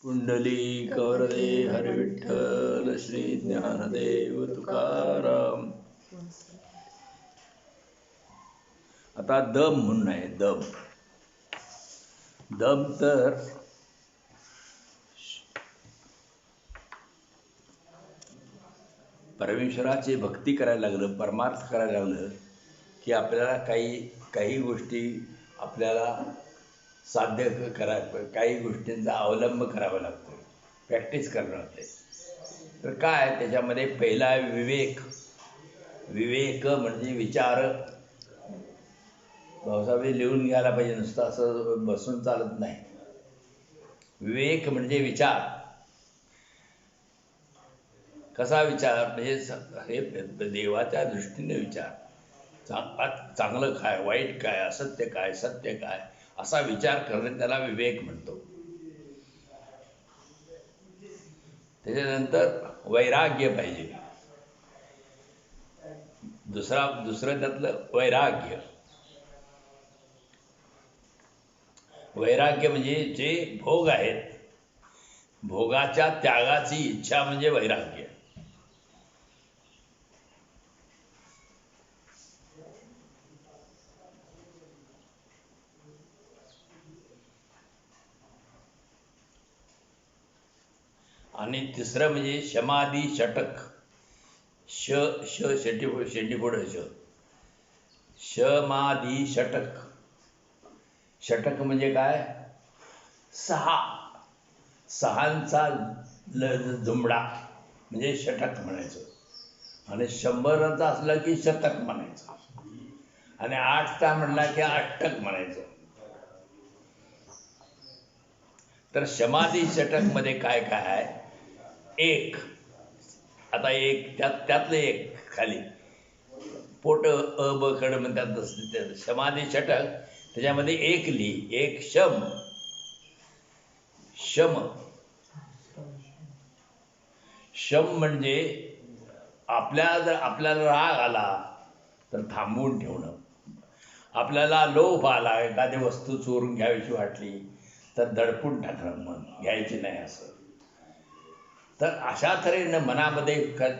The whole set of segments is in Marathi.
पुंडलिक वरदे हरी विठ्ठल श्री ज्ञानदेव तुकाराम. आता दम म्हणून आहे. दम दम तर परमेश्वराची भक्ती करायला लागलं, परमार्थ करायला लागलं की आपल्याला काही गोष्टी आपल्याला साध्य करायला, काही गोष्टींचा अवलंब करावा लागतो, प्रॅक्टिस करावं लागते. तर काय त्याच्यामध्ये पहिला विवेक. विवेक म्हणजे विचार. भाऊसाहेब लिहून घ्यायला पाहिजे, नुसतं असं बसून चालत नाही. विवेक म्हणजे विचार. कसा विचार म्हणजे हे देवाच्या दृष्टीने विचार. चांगलं काय, वाईट काय, असत्य काय, सत्य काय, असा विचार करणे त्याला विवेक म्हणतो. त्याच्यानंतर वैराग्य पाहिजे. दुसरं त्यातलं वैराग्य. वैराग्य म्हणजे जे भोग आहेत, भोगाच्या त्यागाची इच्छा म्हणजे वैराग्य. आणि तिसरं म्हणजे शमाधी षटक. शेंडीपुढं शमाधी षटक. षटक म्हणजे काय? सहांचा जुमडा म्हणजे षटक म्हणायचं. आणि 100चा असला की शतक म्हणायचं. आणि 8चा म्हणला की अष्टक म्हणायचं. तर शमाधी षटक मध्ये काय काय आहे? एक, आता एक त्यातलं एक खाली पोट अ ब कड म्हणतात. समाधी षटक त्याच्यामध्ये एक लिही. एक शम. म्हणजे आपल्याला राग आला तर थांबवून ठेवणं. आपल्याला लोभ आला, एखादी वस्तू चोरून घ्यावीशी वाटली तर दडपून टाकणं, मन घ्यायची नाही असं. तर अशा तऱ्हेनं मनामध्ये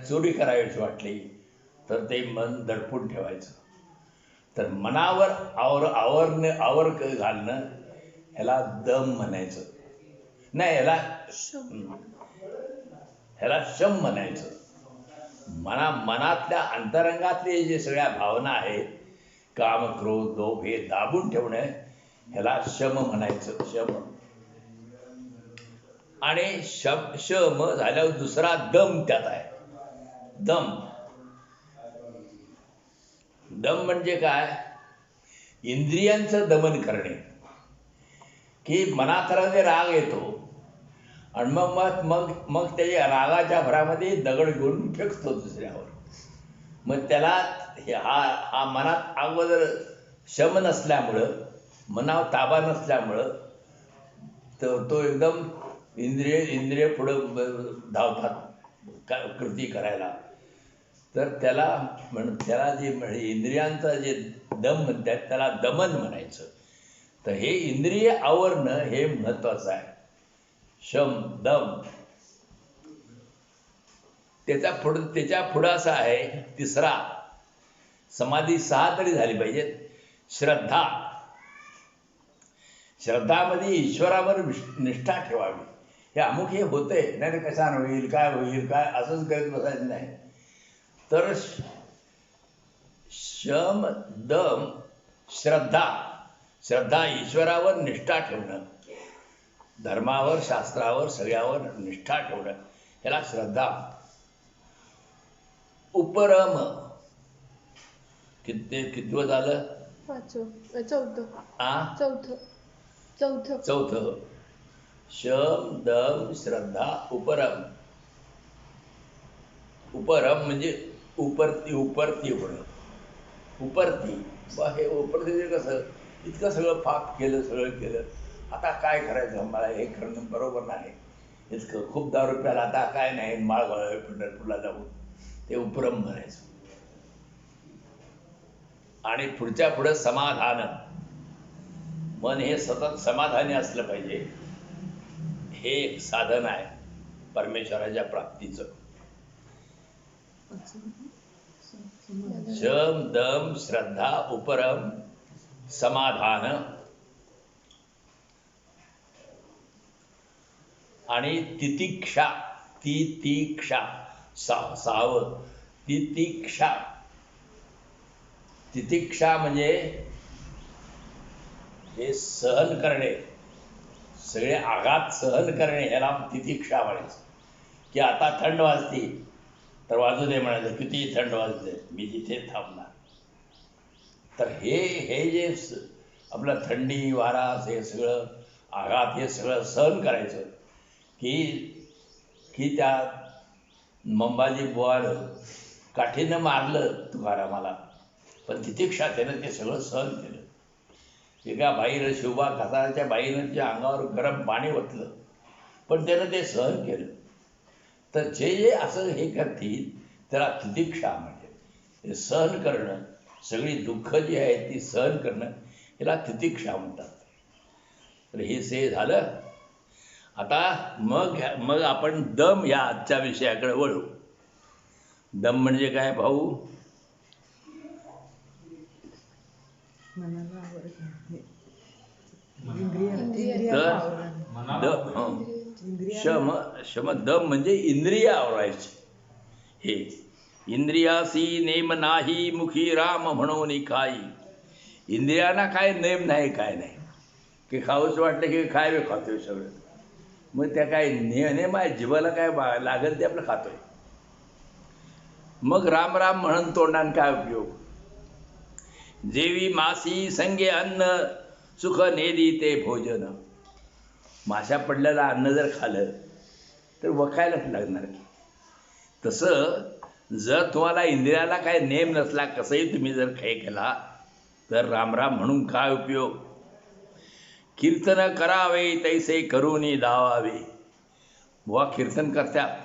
चोरी करावीशी वाटली तर ते मन दडपून ठेवायचं. तर मनावर आवर घालणं ह्याला दम म्हणायचं. नाही, ह्याला शम म्हणायचं. मनातल्या अंतरंगातले जे सगळ्या भावना आहेत, काम, क्रोध, लोभ, हे दाबून ठेवणं ह्याला शम म्हणायचं. शम. आणि शम झाल्यावर दुसरा दम त्यात आहे. दम म्हणजे काय? इंद्रियांचं दमन करणे. की मनात राग येतो आणि मग त्याच्या रागाच्या भरामध्ये दगड घेऊन फेकतो दुसऱ्यावर. मग त्याला हा मनात अगोदर शम नसल्यामुळं, मनावर ताबा नसल्यामुळं तो एकदम इंद्रिय पुढं धावतात कृती करायला. तर त्याला जे इंद्रियांचा जे दम म्हणतात त्याला दमन म्हणायचं. तर हे इंद्रिय आवरणं हे महत्वाचं आहे. शम, दम. त्याच्या पुढं असं आहे तिसरा. समाधी 6 तरी झाली पाहिजेत. श्रद्धामध्ये ईश्वरावर निष्ठा ठेवावी. हे अमुक हे होतंय, नाही कशानं होईल, काय असंच करत बसायचं नाही. तर शम, दम, श्रद्धा ईश्वरावर निष्ठा ठेवणं, धर्मावर, शास्त्रावर, सगळ्यावर निष्ठा ठेवणं ह्याला श्रद्धा. उपरम. कितवं झालं? चौथं. शम, दम, श्रद्धा, उपरम. उपरम म्हणजे उपरती होणं. हे उपरती कसं इतकं सगळं पाप केलं, सगळं केलं, आता काय करायचं, मला हे करणं बरोबर नाही, इतकं खूप दारू प्याला, आता काय नाही, माळ घालावे पंढरपूरला जाऊन, ते उपरम म्हणायचं. आणि पुढं समाधान. मन हे सतत समाधानी असलं पाहिजे. हे एक साधन आहे परमेश्वराच्या प्राप्तीचं. शम दम श्रद्धा उपरम समाधान आणि तितिक्षा. तितिक्षा साव तितिक्षा. तितिक्षा म्हणजे हे सहन करणे, सगळे आघात सहन करणे, याला तितिक्षा म्हणायचं. की आता थंड वाजते तर वाजू दे म्हणायचं, किती थंड वाजते मी जिथे थांबणार. तर हे जे आपलं थंडी वारा हे सगळं आघात हे सगळं सहन करायचं. की त्या मंबाजी बुवानं काठीनं मारलं तुकारामाला, पण तितिक्षा त्यानं ते सगळं सहन केलं. एका बाईनं, शिवबा कसाराच्या बाईनं त्या अंगावर गरम पाणी ओतलं, पण त्यानं ते सहन केलं. तर जे असं हे करतील त्याला तितिक्षा म्हणजे हे सहन करणं, सगळी दुःख जी आहेत ती सहन करणं, याला तितिक्षा म्हणतात. तर हे झालं. आता मग आपण दम या आजच्या विषयाकडे वळू. दम म्हणजे काय भाऊ? शम दम म्हणजे इंद्रिय आवरायचे. हे इंद्रियासी नेम नाही मुखी राम म्हणून खाई. इंद्रियांना काय नेम नाही, काय नाही, की खाऊच वाटलं की काय खातोय सगळं. मग त्या काय नेम आहे, जीवाला काय लागेल ते आपलं खातोय. मग राम राम म्हणून तोंडान काय उपयोग? जेवी मासी संगे अन्न सुख नेदी ते भोजन. माशा पडलेलं अन्न जर खाल्लं तर वखायलाच लागणार. तसं जर तुम्हाला इंद्रियाला काय नेम नसला, कसंही तुम्ही जर खेळ केला तर रामराम म्हणून काय उपयोग? कीर्तन करावे तैसे करूनी दावावे. बुवा कीर्तन करतात,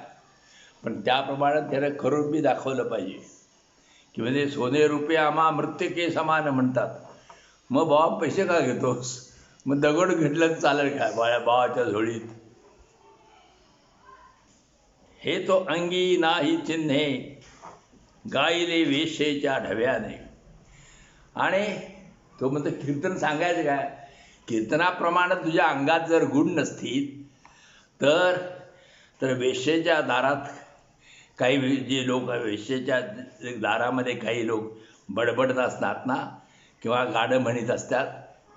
पण त्याप्रमाणे त्यानं करून बी दाखवलं पाहिजे. की म्हणजे सोने रुपये आम्हा मृत्यके समान म्हणतात. मग भावा पैसे का घेतोस? मग दगड घेतलं चालेल काय भावाच्या झोळीत? हे तो अंगी नाही चिन्हे गाईले वेशेच्या ढव्याने. आणि तो म्हणतो कीर्तन सांगायचं काय? कीर्तनाप्रमाणे तुझ्या अंगात जर गुण नसतील तर वेश्येच्या दारात काही जे लोक, वेश्येच्या दारामध्ये काही लोक बडबडत असतात ना, किंवा गाणं म्हणत असतात,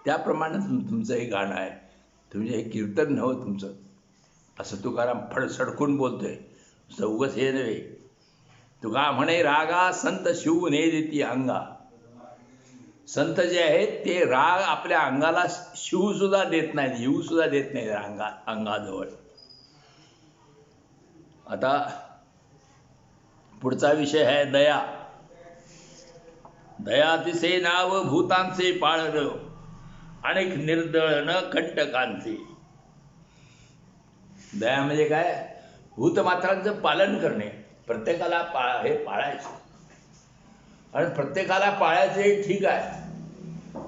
त्याप्रमाणे तुमचं हे गाणं आहे, तुमचे हे कीर्तन नव्हतं तुमचं. असं तुकाराम सडकून बोलतोय. चौगस हे नव्हे. तुका म्हणे रागा संत शिव ने देती अंगा. संत जे आहेत ते राग आपल्या अंगाला शिवसुद्धा देत नाहीत, येऊसुद्धा देत नाहीत अंगाजवळ. आता पुढचा विषय आहे दया. दया तिचे नाव भूतांचे पाळण अनेक निर्दळन कंटकांचे. दया म्हणजे काय? भूतमात्रांचं पालन करणे. प्रत्येकाला हे पाळायचं, आणि प्रत्येकाला पाळायचं ठीक आहे.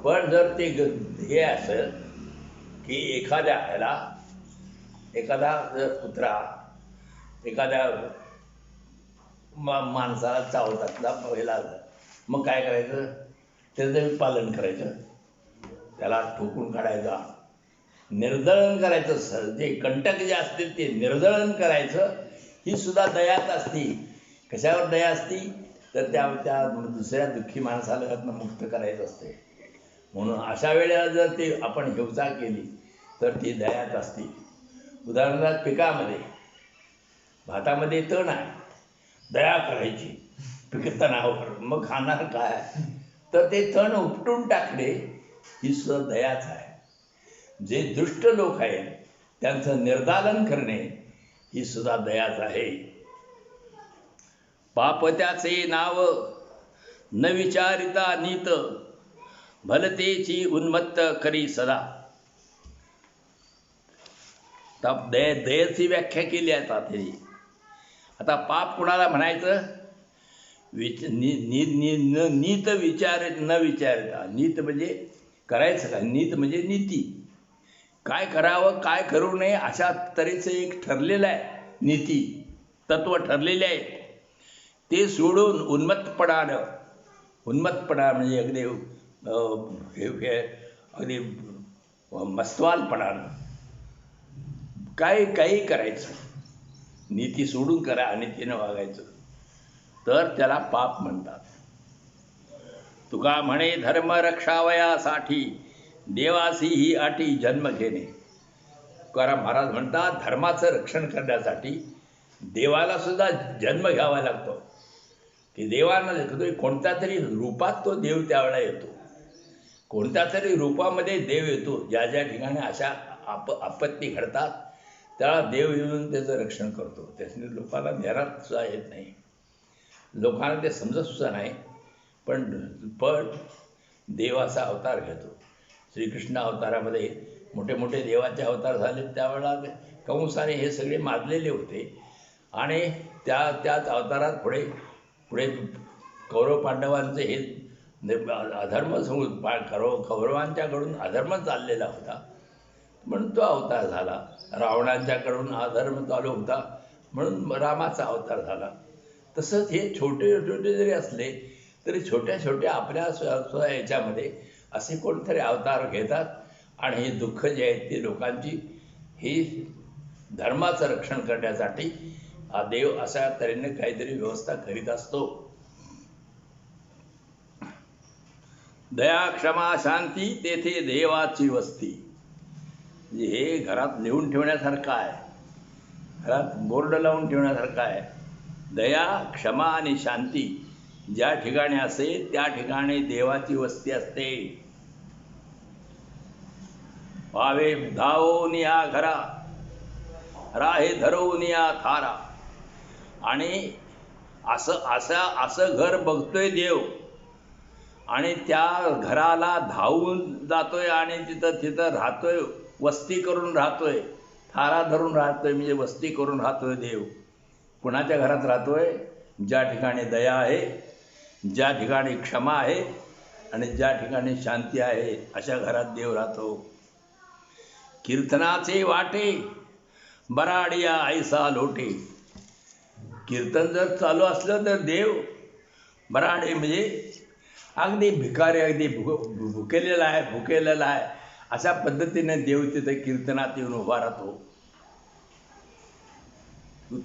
पण जर ते हे असेल की एखादा जर कुत्रा एखाद्या माणसाला चावतातला पहिला, मग काय करायचं? त्याचं पालन करायचं, त्याला ठोकून काढायचा, निर्दळन करायचं. जे कंटक जे असतील ते निर्दळन करायचं. ही सुद्धा दयाच असती. कशावर दया असती? तर त्या दुसऱ्या दुःखी माणसाला त्यातनं मुक्त करायचं असते. म्हणून अशा वेळेला जर ते आपण हिंसा केली तर ती दयाच असते. उदाहरणार्थ पिकामध्ये, भातामध्ये तण आहे, दया करायची पीक तणावर, मग खाणार काय? तर ते तण उपटून टाकणे ही सुद्धा दयाच आहे. जे दुष्ट लोक आहेत त्यांचं निर्दालन करणे ही सुद्धा दयाच आहे. पापत्याचे नाव न विचारिता नीत भलतेची उन्मत्त करी सदा. दयेची व्याख्या केली आहे तात्याने. आता पाप कुणाला म्हणायचं? नीत विचार न विचारता. नीत म्हणजे करायचं काय? नीत म्हणजे नीती. काय करावं काय करू नये अशा तऱ्हेचं एक ठरलेलं आहे, नीती तत्व ठरलेले आहेत. ते सोडून उन्मत्तपणा म्हणजे अगदी अगदी मस्तवालपणानं काही करायचं, नीती सोडून करा, अनितीनं वागायचं, तर त्याला पाप म्हणतात. तुका म्हणे धर्म रक्षावयासाठी देवासी ही अटी जन्म घेणे. तुकाराम महाराज म्हणतात धर्माचं रक्षण करण्यासाठी देवाला सुद्धा जन्म घ्यावा लागतो. की देवानं कोणत्या तरी रूपात तो देव त्यावेळेला येतो, कोणत्या तरी रूपामध्ये देव येतो. ज्या ज्या ठिकाणी अशा आपत्ती घडतात त्याला देव येऊन त्याचं रक्षण करतो. त्याच्याने लोकांना ध्यानात सुद्धा येत नाही, लोकांना ते समजत सुद्धा नाही. पण देवाचा अवतार घेतो. श्रीकृष्ण अवतारामध्ये मोठे मोठे देवाचे अवतार झाले, त्यावेळेला कंसाने हे सगळे माजलेले होते आणि त्याच अवतारात पुढे कौरव पांडवांचे हे अधर्म कौरवांच्याकडून अधर्म चाललेला होता म्हणून तो अवतार झाला. रावणांच्याकडून अधर्म चालू होता म्हणून रामाचा अवतार झाला. तसंच हे छोटे छोटे जरी असले तरी छोट्या छोट्या आपल्या याच्यामध्ये असे कोणतरी अवतार घेतात आणि हे दुःख जे आहे ते लोकांची ही धर्माचं रक्षण करण्यासाठी हा देव अशा तऱ्हेने काहीतरी व्यवस्था करीत असतो. दया क्षमा शांती तेथे देवाची वस्ती. हे घरात लिहून ठेवण्यासारखं आहे, घरात बोर्ड लावून ठेवण्यासारखं आहे. दया क्षमा आणि शांती ज्या ठिकाणी असेल त्या ठिकाणी देवाची वस्ती असते. वावे धावून या घरा राहे धरवून या थारा. आणि असं घर बघतोय देव आणि त्या घराला धावून जातोय आणि तिथं राहतोय, वस्ती करून राहतोय, थारा धरून राहतोय, म्हणजे वस्ती करून राहतोय देव. कुणाच्या घरात राहतोय? ज्या ठिकाणी दया आहे, ज्या ठिकाणी क्षमा आहे आणि ज्या ठिकाणी शांती आहे अशा घरात देव राहतो. कीर्तनाचे वाटे बराडिया ऐसा लोटे. कीर्तन जर चालू असलं तर देव बराडे म्हणजे अगदी भिकारी, अगदी भुकेलेला आहे अशा पद्धतीने देव तिथे कीर्तनात येऊन उभा राहतो.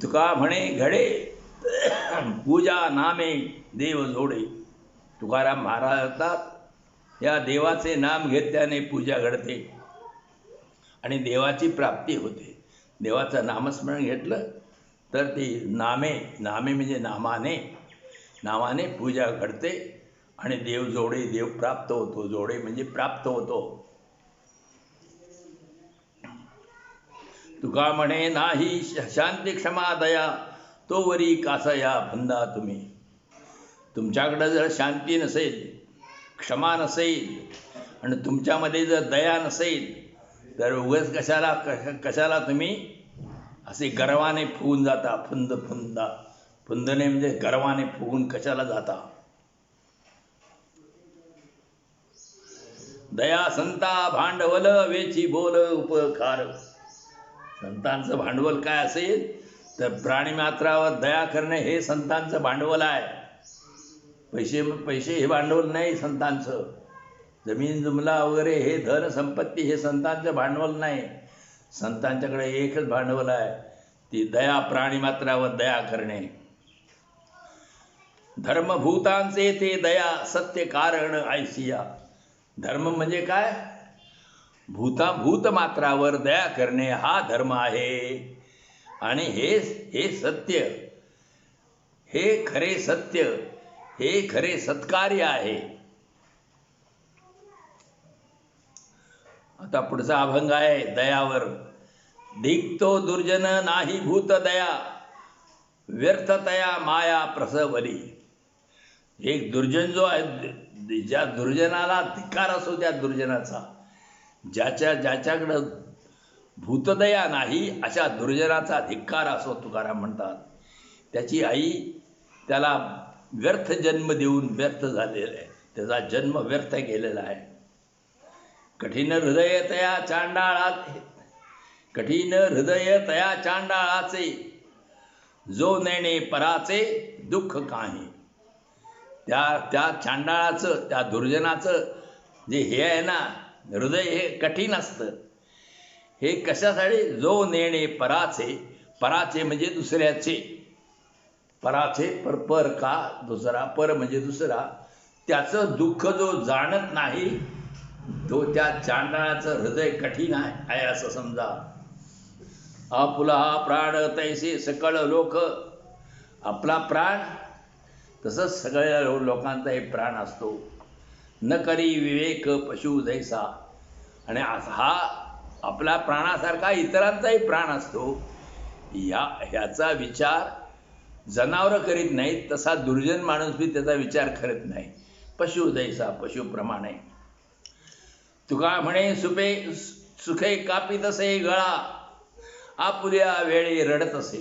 तुका म्हणे घडे पूजा नामे देव जोडे. तुकाराम महाराज म्हणतात या देवाचे नाम घेतल्याने पूजा घडते आणि देवाची प्राप्ती होते. देवाचं नामस्मरण घेतलं तर ती नामे म्हणजे नामाने पूजा घडते आणि देव जोडे, देव प्राप्त होतो. जोडे म्हणजे प्राप्त होतो. तुका म्हणे नाही शांती क्षमा दया तोवरी कासया फंदा तुम्ही. तुमच्याकडं जर शांती नसेल, क्षमा नसेल आणि तुमच्यामध्ये जर दया नसेल तर उगाच कशाला तुम्ही असे गर्वाने फुगून जाता. फुंदणे म्हणजे गर्वाने फुगून कशाला जाता. दया संता भांडवल वेची बोल उपकार. संतांचं भांडवल काय असेल तर प्राणीमात्रावर दया करणे हे संतांचं भांडवल आहे. पैसे हे भांडवल नाही संतांचं. जमीन जुमला वगैरे हे धन संपत्ती हे संतांचं भांडवल नाही. संतांच्याकडे एकच भांडवल आहे, ती दया, प्राणीमात्रावर दया करणे. धर्मभूतांचे ते दया सत्य कारण ऐसिया. धर्म म्हणजे काय? भूत मात्रावर दया करणे हा धर्म आहे. आणि हे सत्य, हे खरे सत्य, हे खरे सत्कार्य आहे. आता पुढचा अभंग आहे दयावर. धिकतो दुर्जन नाही भूत दया व्यर्थतया माया प्रसवली. एक दुर्जन जो आहे, ज्या दुर्जनाला धिक्कार असो त्या दुर्जनाचा, ज्याच्याकडं भूतदया नाही अशा दुर्जनाचा धिक्कार असो. तुकाराम म्हणतात त्याची आई त्याला व्यर्थ जन्म देऊन व्यर्थ झालेला आहे, त्याचा जन्म व्यर्थ गेलेला आहे. कठीण हृदय तया चांडाळाचे, कठीण हृदय तया चांडाळाचे, जो नेणे पराचे दुःख काही. त्या चांडाळाचं, त्या दुर्जनाचं जे हे आहे ना, हृदय हे कठीण असतं. हे कशासाठी? जो नेणे पराचे, पराचे म्हणजे दुसऱ्याचे, पराचे पर का दुसरा, पर म्हणजे दुसरा, त्याचं दुःख जो जाणत नाही तो त्या चांडाळाचं हृदय कठीण आहे असं समजा. आपुला हा प्राण तैसे सकळ लोक, आपला प्राण तसंच सगळ्या लोकांचा एक प्राण असतो. न करी विवेक पशु जैसा, आणि हा आपला प्राणासारखा इतरांचाही प्राण असतो. ह्याचा विचार जनावरं करीत नाहीत, तसा दुर्जन माणूस बी त्याचा विचार करत नाही. पशु जैसा, पशुप्रमाणे. तुका म्हणे सुखे कापीत असे गळा, आपुल्या वेळी रडत असे.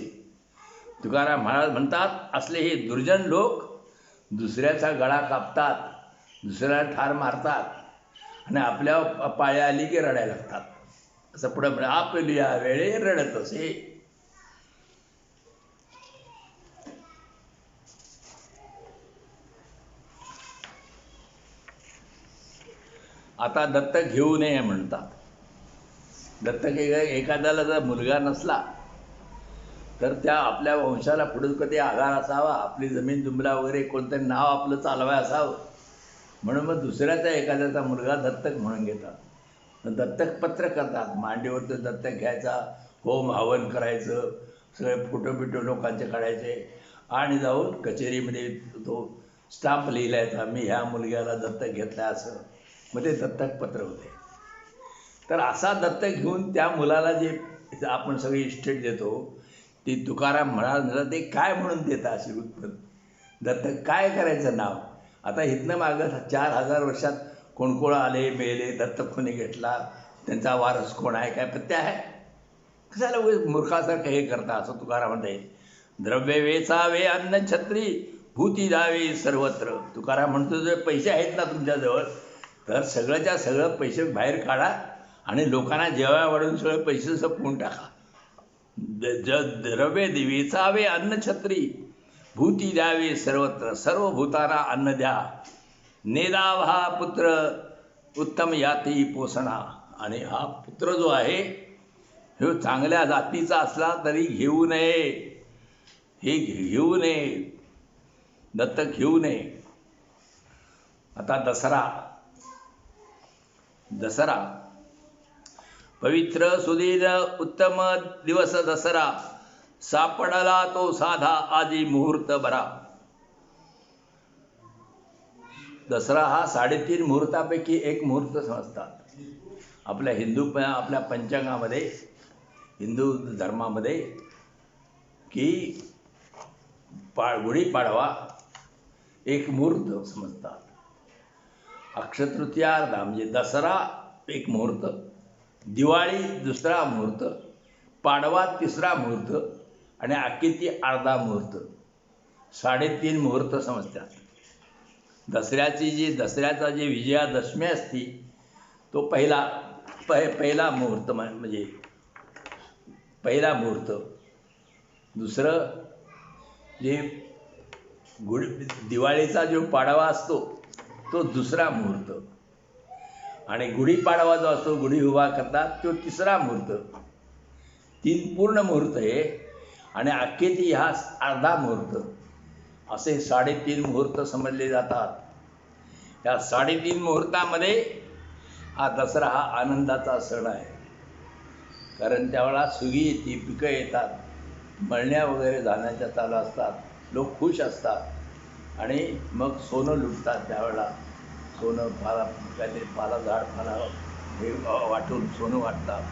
तुकाराम महाराज म्हणतात, असले हे दुर्जन लोक दुसऱ्याचा गळा कापतात, दुसऱ्याला ठार मारतात, आणि आपल्या पाळी आली की रडायला लागतात. असं पुढे म्हणजे आपुल्या वेळी रडत असे. आता दत्तक घेऊ नये म्हणतात. दत्तक एखाद्याला जर मुलगा नसला तर त्या आपल्या वंशाला पुढे कधी आधार असावा, आपली जमीन जुमला वगैरे कोणतंही नाव आपलं चालवाय असावं, म्हणून मग दुसऱ्याचा एखाद्याचा मुलगा दत्तक म्हणून घेतात. दत्तक पत्र करतात, मांडीवरचं दत्तक घ्यायचा, होम हवन करायचं, सगळे फोटो बिटो लोकांचे काढायचे, आणि जाऊन कचेरीमध्ये तो स्टाम्प लिहिलायचा, मी ह्या मुलग्याला दत्तक घेतला असं, मग ते दत्तक पत्र होते. तर असा दत्तक घेऊन त्या मुलाला जे आपण सगळी इस्टेट देतो, ती तुकाराम म्हणाला ते काय म्हणून देता अशी उत्पन्न, दत्तक काय करायचं नाव. आता इथनं मागं 4000 वर्षात कोण आले मेले, दत्तक कोणी घेतला, त्यांचा वारस कोण आहे, काय पत्ते आहे, कशाला मूर्खासारखं हे करता असं तुकाराम म्हणते. द्रव्य वेचावे अन्न छत्री, भूती जावे सर्वत्र. तुकाराम म्हणतो जर पैसे आहेत ना तुमच्याजवळ, तर सगळ्याच्या सगळं पैसे बाहेर काढा आणि लोकांना जेवाय वाढून सगळे पैसे संपवून टाका. द्रव्य वेचावे अन्न छत्री, भूती द्यावे सर्वत्र, सर्व भूतांना अन्न द्या. नेदाव हा पुत्र उत्तम याती पोषणा. आणि हा पुत्र जो आहे हे चांगल्या जातीचा असला तरी घेऊ नये, हे घेऊ नये, दत्तक घेऊ नये. आता दसरा पवित्र सुदीर उत्तम दिवस दसरा, सापडला तो साधा आजी मुहूर्त बरा. दसरा हा 3.5 मुहूर्तापैकी एक मुहूर्त समजतात. आपल्या आपल्या पंचांगामध्ये, हिंदू धर्मामध्ये, की गुढीपाडवा एक मुहूर्त समजतात. अक्षतृतीयार्धा म्हणजे दसरा एक मुहूर्त, दिवाळी दुसरा मुहूर्त, पाडवा तिसरा मुहूर्त, आणि अखेती अर्धा मुहूर्त, 3.5 मुहूर्त समजतात. दसऱ्याचा जी विजयादशमी असती तो पहिला मुहूर्त म्हणजे पहिला मुहूर्त. दुसरं जे दिवाळीचा जो पाडवा असतो तो दुसरा मुहूर्त, आणि गुढीपाडवा जो असतो, गुढी उभा करतात, तो तिसरा मुहूर्त. 3 पूर्ण मुहूर्त हे, आणि अखेती हा अर्धा मुहूर्त, असे 3.5 मुहूर्त समजले जातात. या 3.5 मुहूर्तामध्ये हा दसरा हा आनंदाचा सण आहे. कारण त्यावेळेला सुगी येते, पिकं येतात, मळण्या वगैरे जाण्याच्या चालू असतात, लोक खुश असतात, आणि मग सोनं लुटतात. त्यावेळेला सोनं काहीतरी झाड हे वाटून सोनं वाटतात.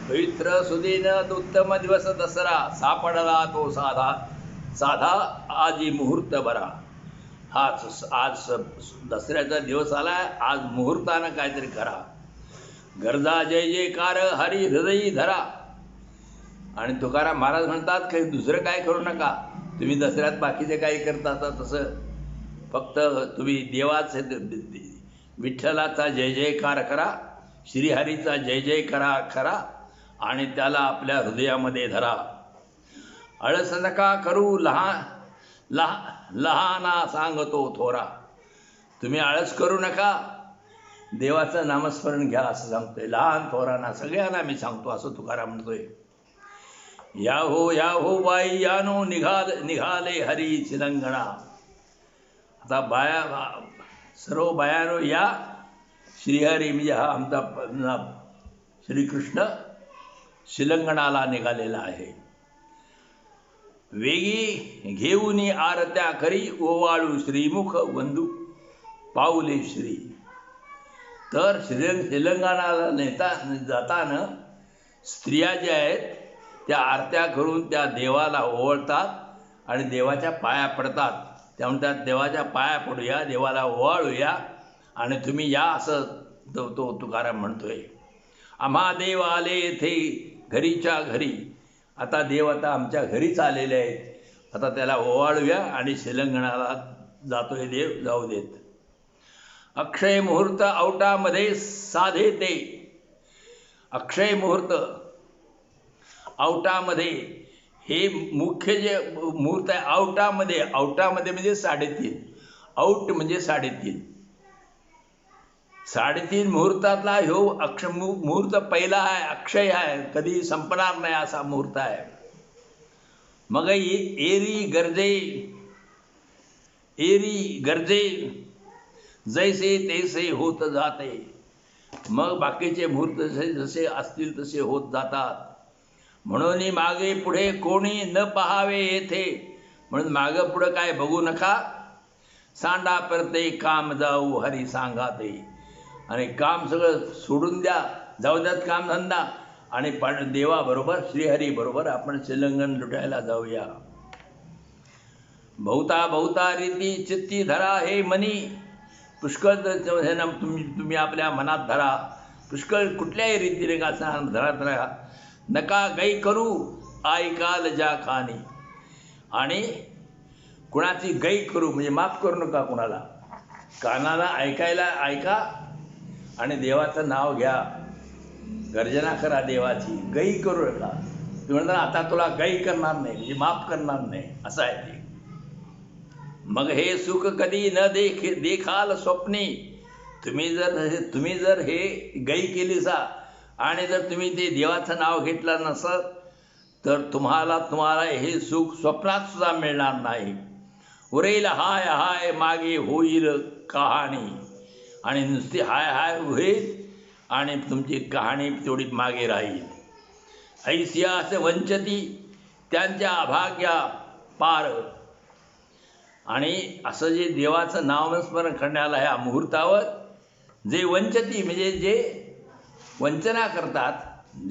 पवित्र सुदीन उत्तम दिवस दसरा, सापडला तो साधा आजी मुहूर्त बरा. आज दसऱ्याचा दिवस आलाय, आज मुहूर्तानं काहीतरी करा. गरजा जय जयकार हरी हृदयी धरा. आणि तुकाराम महाराज म्हणतात काही दुसरं काय करू नका. तुम्ही दसऱ्यात बाकीचे काही करता तसं, फक्त तुम्ही विठ्ठलाचा जय जयकार करा, श्रीहरीचा जय जय करा आणि त्याला आपल्या हृदयामध्ये धरा. आळस नका करू लहाना सांगतो थोरा. तुम्ही आळस करू नका, देवाचं नामस्मरण घ्या असं सांगतोय. लहान थोरांना सगळ्यांना मी सांगतो असं तुकाराम म्हणतोय. या हो बाई यानो निघाले हरी चिलंगणा. आता सर्व बायानो या, श्रीहरी म्हणजे हा आमचा श्रीकृष्ण शिलंगणाला निघालेला आहे. वेगी घेऊन आरत्या करी ओवाळू श्रीमुख वंदू पाऊले श्री. तर शिलंगणाला जाताना स्त्रिया ज्या आहेत त्या आरत्या करून त्या देवाला ओवाळतात आणि देवाच्या पाया पडतात. त्या म्हणतात देवाच्या पाया पडूया, देवाला ओवाळूया आणि तुम्ही या असं तो तुकाराम म्हणतोय. आम्हा देव आले येथे घरीच्या घरी. आता देव आता आमच्या घरीच आलेले आहेत, आता त्याला ओवाळूया आणि शिलंगणाला जातोय देव, जाऊ देत. अक्षय मुहूर्त औटामध्ये साधे ते. अक्षय मुहूर्त औटामध्ये हे मुख्य जे मुहूर्त आहे औटामध्ये म्हणजे 3:30. औट म्हणजे 3:30. 3:30 मुहूर्तातला ह्यो मुहूर्त पहिला आहे, अक्षय आहे, कधी संपणार नाही असा मुहूर्त आहे. मग एरी गरजे जैसे तैसे होत जाते. मग बाकीचे मुहूर्त जसे असतील तसे होत जातात. म्हणून मागे पुढे कोणी न पहावे येथे. म्हणून मागं पुढं काय बघू नका. सांडा परते काम जाऊ हरी सांगाते. आणि काम सगळं सोडून द्या, जाऊ द्यात कामधंदा आणि देवाबरोबर श्रीहरीबरोबर आपण शिलंगण लुटायला जाऊया. बहुता रीती चित्ती धरा हे मनी. पुष्कळ तुम्ही आपल्या मनात धरा. पुष्कळ कुठल्याही रीतीने का धरा. नका गै करू ऐकाल ज्या कानी. आणि कुणाची गै करू म्हणजे माफ करू नका कुणाला. कानाला ऐका आणि देवाचं नाव घ्या, गर्जना करा देवाची, गै करू नका. तुम्ही म्हणता आता तुला गै करणार नाही म्हणजे माफ करणार नाही असं आहे ते. मग हे सुख कधी न देखाल स्वप्नी. तुम्ही जर हे गै केली सा आणि जर तुम्ही ते देवाचं नाव घेतलं नसत तर तुम्हाला हे सुख स्वप्नात सुद्धा मिळणार नाही. उरेल हाय मागे होईल कहाणी. आणि नुसती हाय होईल आणि तुमची कहाणी तेवढी मागे राहील. ऐसियास वंचती त्यांच्या अभाग्या पार. आणि असं जे देवाचं नामस्मरण करण्याला ह्या मुहूर्तावर जे वंचती म्हणजे जे वंचना करतात,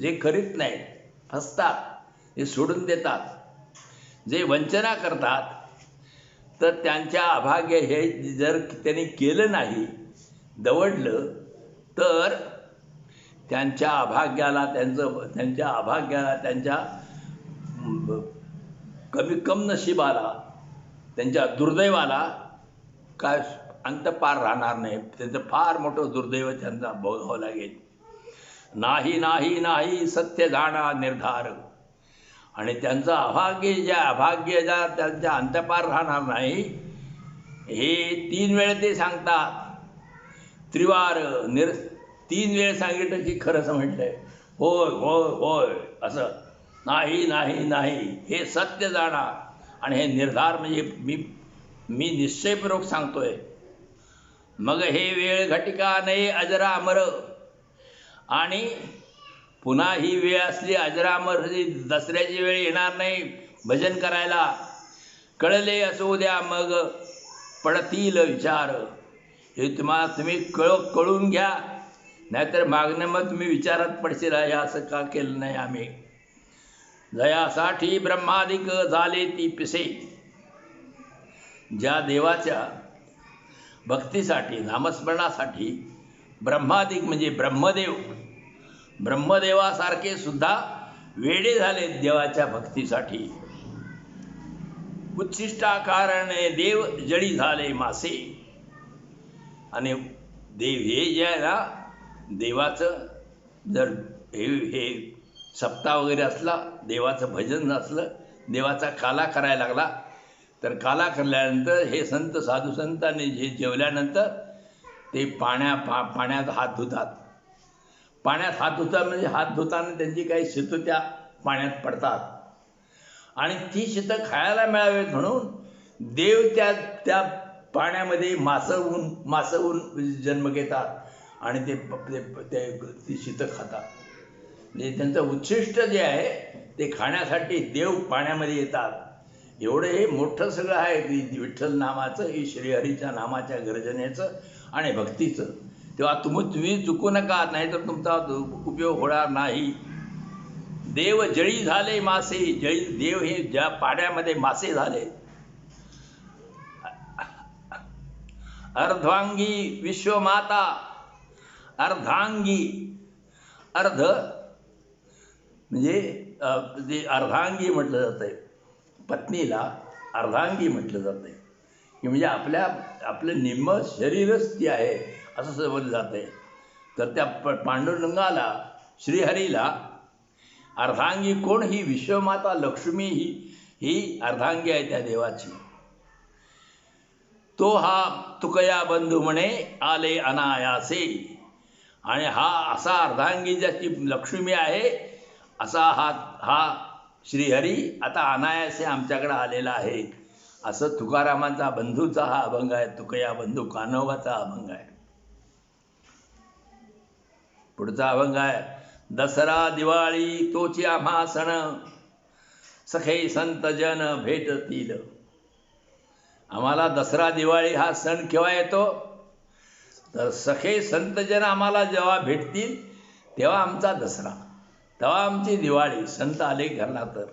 जे करीत नाहीत, फसतात, हे सोडून देतात, जे वंचना करतात तर त्यांच्या अभाग्य हे जर त्यांनी केलं नाही, दवडलं तर त्यांच्या अभाग्याला त्यांच्या कम नशिबाला, त्यांच्या दुर्दैवाला काय अंत पार राहणार नाही. त्यांचं फार मोठं दुर्दैव त्यांचा भोगावं लागेल. नाही सत्य जाणा निर्धार. आणि त्यांचं अभाग्य ज्या त्यांच्या अंतपार राहणार नाही हे 3 वेळ ते सांगतात. त्रिवार 3 वेळ सांगितलं की खरंच म्हटलंय. होय असं. नाही हे सत्य जाणा. आणि हे निर्धार म्हणजे मी निश्चयपूर्वक सांगतोय. मग हे वेळ घटिका नाही अजरामर. आणि पुन्हा ही वेळ असली अजरामर, दसऱ्याची वेळ येणार नाही भजन करायला. कळले असू द्या मग पडतील विचार. हे तुम्ही कळून घ्या, नाहीतर मागणं मग तुम्ही विचारात पडशील हे असं का केलं नाही आम्ही. जयासाठी ब्रह्मादिक झाले ती पिसे. ज्या देवाच्या भक्तीसाठी नामस्मरणासाठी ब्रह्मादिक म्हणजे ब्रह्मदेवासारखे सुद्धा वेडे झाले देवाच्या भक्तीसाठी. उच्छिष्टाकारणे देव जळी झाले मासे. आणि देव हे जे आहे ना, देवाचं जर हे सप्ताह वगैरे असला, देवाचं भजन असलं, देवाचा काला करायला लागला, तर काला करल्यानंतर हे संत साधू संतांनी जे जेवल्यानंतर ते पाण्यात हात धुतात. पाण्यात हात धुतात म्हणजे हात धुताना त्यांची काही शीतं त्या पाण्यात पडतात आणि ती शीतं खायला मिळावीत म्हणून देव त्या पाण्यामध्ये मासवून जन्म घेतात आणि ती शीतं खातात. म्हणजे त्यांचं उच्छिष्ट जे आहे ते खाण्यासाठी देव पाण्यामध्ये येतात. एवढं हे मोठं सगळं आहे की विठ्ठल नामाचं, ही श्रीहरीच्या नामाच्या गर्जनेचं आणि भक्तीचं. तेव्हा तुम्ही चुकू नका, नाहीतर तुमचा उपयोग होणार नाही. देव जळी झाले मासे, जळी देव हे ज्या पाण्यामध्ये मासे झाले. अर्धांगी विश्वमाता, अर्धांगी, अर्ध म्हणजे जे अर्धांगी म्हटलं जातं आहे, पत्नीला अर्धांगी म्हटलं जातं आहे, की म्हणजे आपलं निम्म शरीरच ती आहे असं समजलं जातं आहे. तर त्या पांडुरंगाला, श्रीहरीला अर्धांगी कोण? ही विश्वमाता लक्ष्मी ही अर्धांगी आहे त्या देवाची. तो हा तुकया बंधू म्हणे आले अनायासे. आणि हा असा अर्धांगी ज्याची लक्ष्मी आहे, असा हा श्रीहरी आता अनायासे आमच्याकडे आलेला आहे. असं तुकारामांचा बंधूचा हा अभंग आहे. तुकया बंधू कान्होबाचा अभंग आहे. पुढचा अभंग आहे. दसरा दिवाळी तोची आम्हा सण, सखे संत जन भेटतील. आम्हाला दसरा दिवाळी हा सण केव्हा येतो? तर सखे संतजन आम्हाला जेव्हा भेटतील तेव्हा आमचा दसरा, तेव्हा आमची दिवाळी. संत आले घरला तर,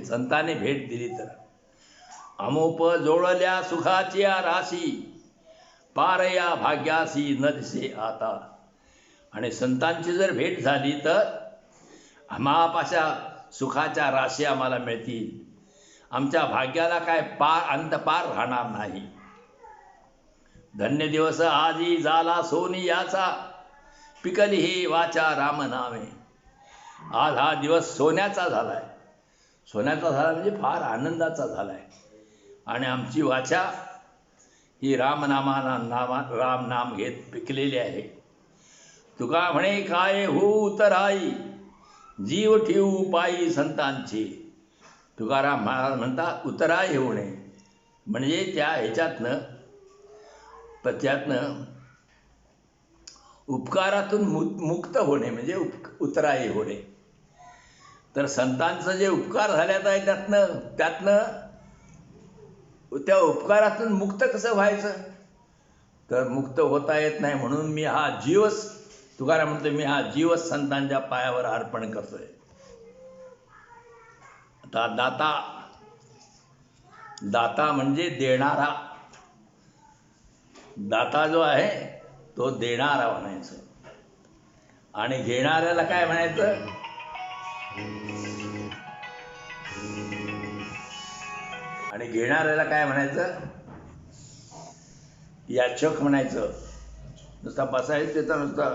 संताने भेट दिली तर. अमोप जोडल्या सुखाची राशी, पार या भाग्यासी न दिसे आता. आणि संतांची जर भेट झाली तर आम्हापाशा सुखाच्या राशी आम्हाला मिळतील. आमच्या भाग्याला काय अंतपार राहणार नाही. धन्य दिवस आजी झाला सोनी याचा, पिकली हे वाचा राम नामे. आज हा दिवस सोन्याचा झालाय. सोन्याचा झाला म्हणजे फार आनंदाचा झालाय. आणि आमची वाचा ही राम नाम घेत पिकलेली आहे. तुका म्हणे काय हो उतराई, जीव ठेवू पायी संतांची. तुकाराम महाराज म्हणतात उतराई होणे म्हणजे त्यातनं उपकारातून मुक्त होणे म्हणजे उतराई होणे. तर संतांचं जे उपकार झाल्यात आहे त्यातनं त्या उपकारातून मुक्त कसं व्हायचं? तर मुक्त होता येत नाही. म्हणून मी हा जीवच, तुकाराम म्हणतो, मी हा जीवच संतांच्या पायावर अर्पण करतोय. आता दाता म्हणजे देणारा. दाता जो आहे तो देणारा म्हणायचं. आणि घेणाऱ्याला काय म्हणायचं? आणि घेणाऱ्याला काय म्हणायचं? याचक म्हणायचं. नुसता बसायचं त्याचा नुसता.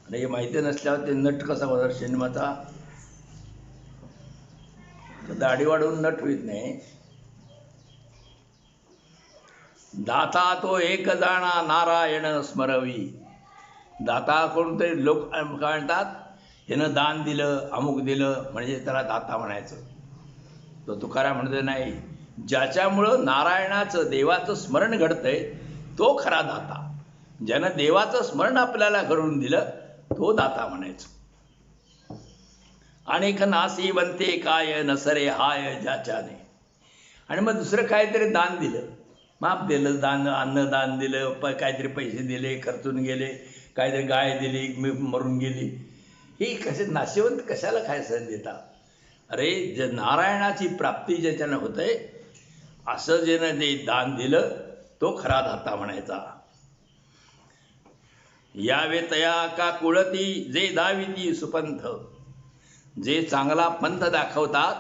आणि हे माहिती नसल्यावर ते नट कसा होणार सिनेमाचा? दाढी वाढवून नट होत नाही. दाता तो एक जाणा नारायण स्मरवी. दाता कोणतरी लोक काय म्हणतात, ह्यानं दान दिलं, अमुक दिलं म्हणजे त्याला दाता म्हणायचं. तो तुकाराम म्हणतो नाही, ज्याच्यामुळं नारायणाचं, देवाचं स्मरण घडतंय तो खरा दाता. ज्यानं देवाचं स्मरण आपल्याला घडवून दिलं तो दाता म्हणायचं. अनेक नासी बनते काय नसरे हाय ज्याच्याने. आणि मग दुसरं काहीतरी दान दिलं, माप दिलं, अन्नदान दिलं, काहीतरी पैसे दिले, खर्चून गेले, काहीतरी गाय दिली, मरून गेली. ही कसे नाशिवंत कशाला खायचं देतात? अरे जे नारायणाची प्राप्ती ज्याच्यानं होतंय असं ज्यानं जे दान दिलं तो खरा दाता म्हणायचा. यावे तया का कुळती जे दाविती सुपंथ. जे चांगला पंथ दाखवतात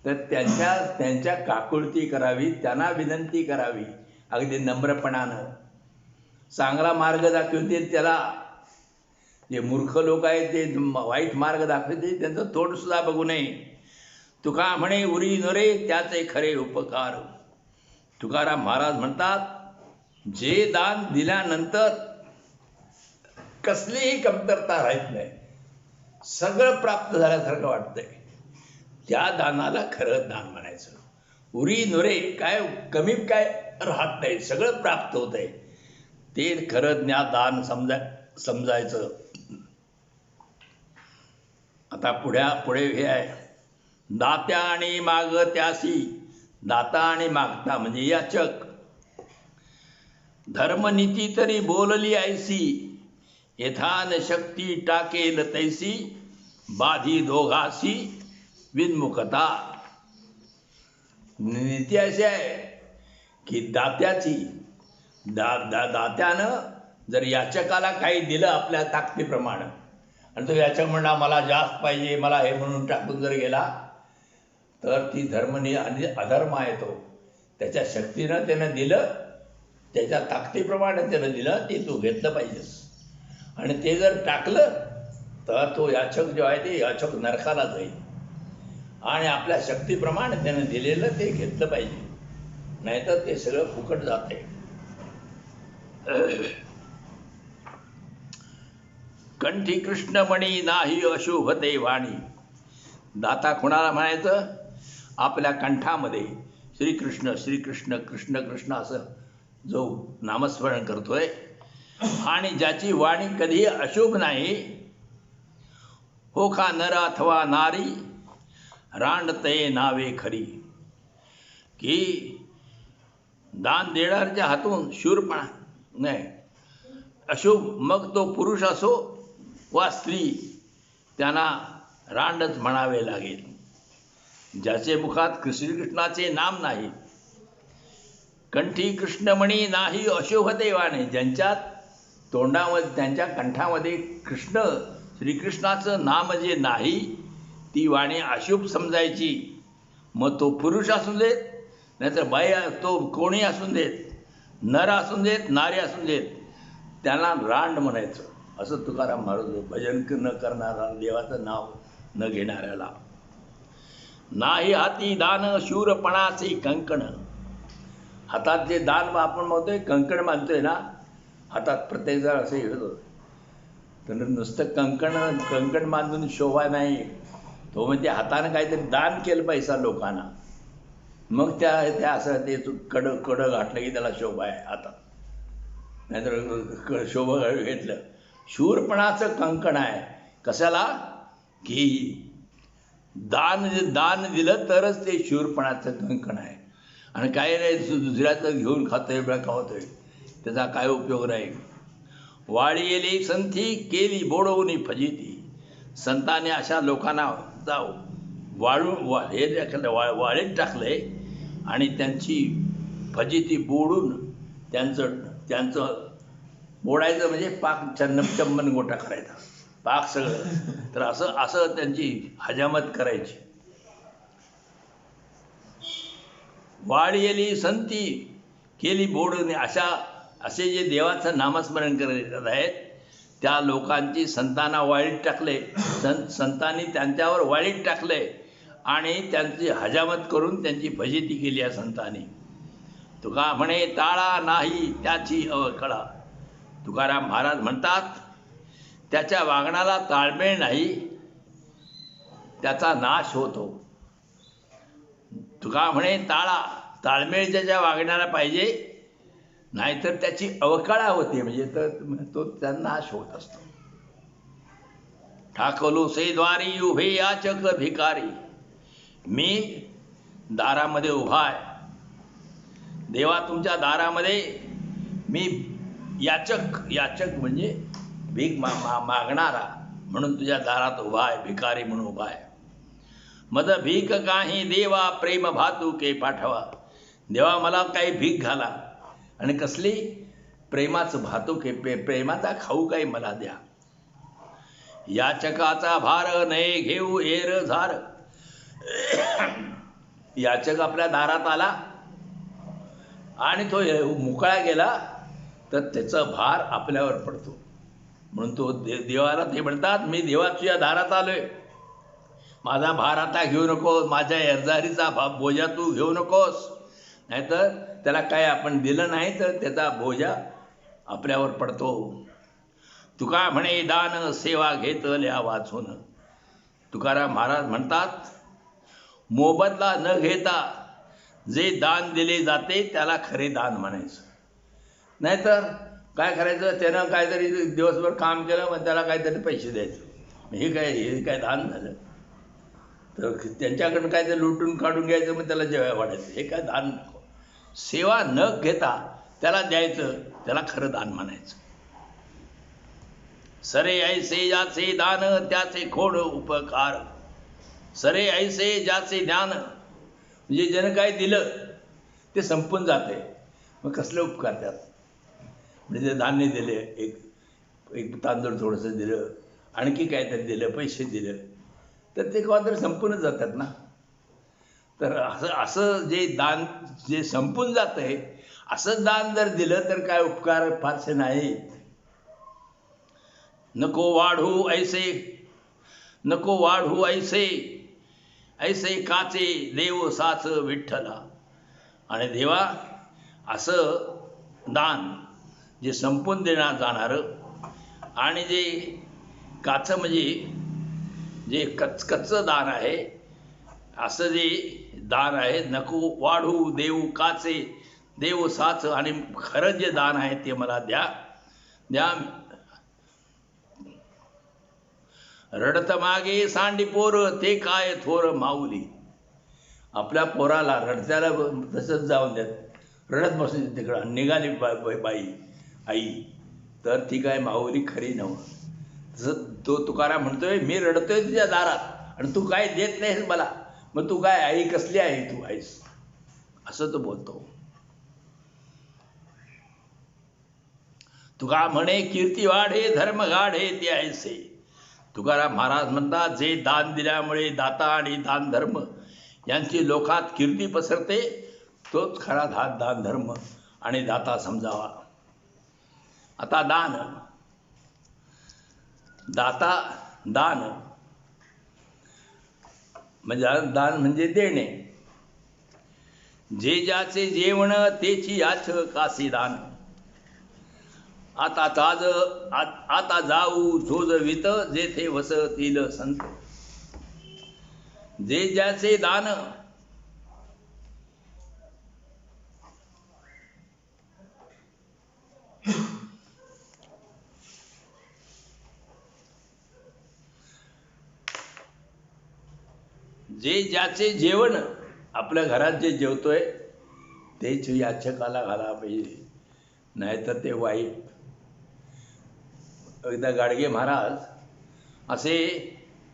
तर त्यांच्या काकुळती करावी, त्यांना विनंती करावी अगदी नम्रपणानं. चांगला मार्ग दाखवतील त्याला. जे मूर्ख लोक आहेत ते वाईट मार्ग दाखवतील, त्यांचं तोंडसुद्धा बघू नये. तुका म्हणे उरी नरे त्याचे खरे उपकार. तुकाराम महाराज म्हणतात, जे दान दिल्यानंतर कसलीही कमतरता राहत नाही, सगळं प्राप्त झाल्यासारखं वाटतंय, त्या दानाला खरं दान म्हणायचं. उरी नुरे, काय कमी काय राहत नाही, सगळं प्राप्त होत आहे, ते खरं दान समजायचं. आता पुढे हे आहे, दात्या आणि माग त्यासी. दाता आणि मागता म्हणजे याचक. धर्मनीती तरी बोलली ऐसी, यथान शक्ती टाकेल तैसी, बाधी दोघासी विन्मुखता. नीती अशी आहे की दात्यानं जर याचकाला काही दिलं आपल्या ताकदीप्रमाणे, आणि तो याचक म्हणला मला जास्त पाहिजे, मला हे म्हणून टाकून जर गेला, तर ती आणि अधर्म आहे. तो त्याच्या शक्तीनं त्यानं दिलं, त्याच्या ताकदीप्रमाणे त्यानं दिलं, ते तू घेतलं पाहिजेस. आणि ते जर टाकलं तर तो याचक जो आहे ते याचक नरकाला जाईल. आणि आपल्या शक्तीप्रमाणे त्यानं दिलेलं ते घेतलं पाहिजे, नाहीतर ते सगळं फुकट जाते. कंठी कृष्णमणी नाही अशुभते वाणी. दाता कुणाला म्हणायचं? आपल्या कंठामध्ये श्रीकृष्ण श्रीकृष्ण कृष्ण कृष्ण असं जो नामस्मरण करतोय, आणि ज्याची वाणी कधी अशुभ नाही, हो का नर अथवा नारी, रांडते नावे खरी. की दान देणाऱ्याच्या हातून शूरपणा नाही, अशुभ, मग तो पुरुष असो वा स्त्री, त्यांना रांडच म्हणावे लागेल. ज्याचे मुखात श्रीकृष्णाचे नाम नाही. कंठी कृष्णमणी नाही अशुभते वाणी. ज्यांच्या तोंडामध्ये, त्यांच्या कंठामध्ये कृष्ण श्रीकृष्णाचं नाम जे नाही, ती वाणी अशुभ समजायची. मग तो पुरुष असून देत, नाहीतर बाई, तो कोणी असून देत, नर असून देत, नारी असून देत, त्यांना रांड म्हणायचं. असं तुकाराम महाराज. भजन न करणारा, देवाचं नाव न घेणाऱ्याला. नाही हाती दान शूरपणाचे कंकण. हातात जे दान आपण म्हणतोय, कंकण मानतोय ना, हातात प्रत्येक जण असं घेतो, तर नुसतं कंकण बांधून शोभा नाही. तो म्हणजे हातानं काहीतरी दान केलं पैसा लोकांना, मग त्या असं ते कडं घातलं की त्याला शोभा आहे हातात, नाहीतर शोभा घेतलं. शूरपणाचं कंकण आहे. कशाला? की दान दिलं तरच ते शूरपणाचं कंकण आहे. आणि काही नाही, दुसऱ्याचं घेऊन खातोय, खावतोय, त्याचा काय उपयोग नाही. वाळी येली संथी केली बोडवून फजिती. संतांनी अशा लोकांना वाळीत टाकले आणि त्यांची फजिती बोडून त्यांचं बोडायचं म्हणजे पाक चम्मन गोटा करायचा, पाक सगळं. तर असं त्यांची हजामत करायची. वाढलेली संती केली बोडून. असे जे देवाचं नामस्मरण करत आहेत, त्या लोकांची संतांना वाळीत टाकले, संतांनी त्यांच्यावर वाळीत टाकले आणि त्यांची हजामत करून त्यांची फजिती केली या संतांनी. तुका म्हणे टाळा नाही त्याची अवकळा. तुकाराम महाराज म्हणतात, त्याच्या वागण्याला ताळमेळ नाही, त्याचा नाश होतो. तुका म्हणे टाळा, ताळमेळ त्याच्या वागण्याला पाहिजे, नाहीतर त्याची अवकळा होते, म्हणजे तो त्याचा नाश होत असतो. ठाकलो से द्वारी उभे याचक भिकारी. मी दारामध्ये उभा आहे, देवा तुमच्या दारामध्ये मी याचक म्हणजे भीक मागणारा म्हणून तुझ्या दारात उभा आहे, भिकारी म्हणून उभा आहे. मद भीक काही देवा प्रेम भातुके पाठवा. देवा मला काही भीक घाला, आणि कसली? प्रेमाचं भातुके, प्रेमाचा खाऊ काही मला द्या. याचकाचा भार नये घेऊ एर झार. याचक आपल्या दारात आला आणि तो मोकळा गेला तर त्याचा भार आपल्यावर पडतो. म्हणून तो देवाला ते म्हणतात, मी देवा तुझ्या दारात आलोय, माझा भार आता घेऊ नकोस, माझ्या एरजारीचा बोजा तू घेऊ नकोस. नाहीतर त्याला काय आपण दिलं नाही तर त्याचा बोजा आपल्यावर पडतो. तुका म्हणे दान सेवा घेतल्या वाचून. तुकाराम महाराज म्हणतात, मोबदला न घेता जे दान दिले जाते त्याला खरे दान म्हणायचं. नाहीतर काय करायचं, त्यानं काहीतरी दिवसभर काम केलं मग त्याला काहीतरी पैसे द्यायचे. हे काय दान झालं? तर त्यांच्याकडून काहीतरी लुटून काढून घ्यायचं मग त्याला जेवाय वाढायचं. हे काय दान नको. सेवा न घेता त्याला द्यायचं, त्याला खरं दान म्हणायचं. सरे ऐसे ज्याचे दान त्याचे खोड उपकार. सरे ऐसे ज्याचे ज्ञान, म्हणजे ज्यानं काय दिलं ते संपून जाते, मग कसले उपकार त्यात. म्हणजे धान्य दिले, एक तांदूळ थोडंसं दिलं, आणखी काहीतरी दिलं, पैसे दिलं, तर ते केव्हा तरी संपूनच जातात ना. तर असं जे दान जे संपून जातं आहे असं दान जर दिलं तर काय उपकार फारसे नाहीत. नको वाढू ऐसे, नको वाढू ऐसे, ऐसे काचे देव साच विठ्ठला. आणि देवा असं दान जे संपून देण्यात जाणारं आणि जे काचं म्हणजे जे कच्चं दान आहे, असं जे दान आहे, नको वाढू देव काचे देव साच, आणि खरं जे दान आहे ते मला द्या. द्या. रडत मागे सांडी पोर ते काय थोर माऊली. आपल्या पोराला रडत्याला तसंच जाऊन देत, रडत बसून तिकडं निघाली बाई आई, तर ती काय माऊली खरी नव्ह. तसं तो तुकाराम म्हणतोय, मी रडतोय तुझ्या दारात आणि तू काय देत नाहीस मला, मग तू काय आई कसली आहे तू आहेस, असं तो बोलतो. तुका म्हणे कीर्ती वाढे धर्म गाढे ते ऐसे. तुकाराम महाराज म्हणतात, जे दान दिल्यामुळे दाता आणि दान धर्म यांची लोकात कीर्ती पसरते तोच खरा दान धर्म आणि दाता समजावा. आता दान, दाता दान म्हणजे दान म्हणजे देणे. जे ज्याचे जेवण तेची याच कासी दान. आता जाऊ जोजवित जेथे वसतील संत. जे ज्याचे दान, जे ज्याचे जेवण, आपल्या घरात जे जेवतोय तेच याचकाला घाला पाहिजे, नाहीतर ते वाईट. एकदा गाडगे महाराज असे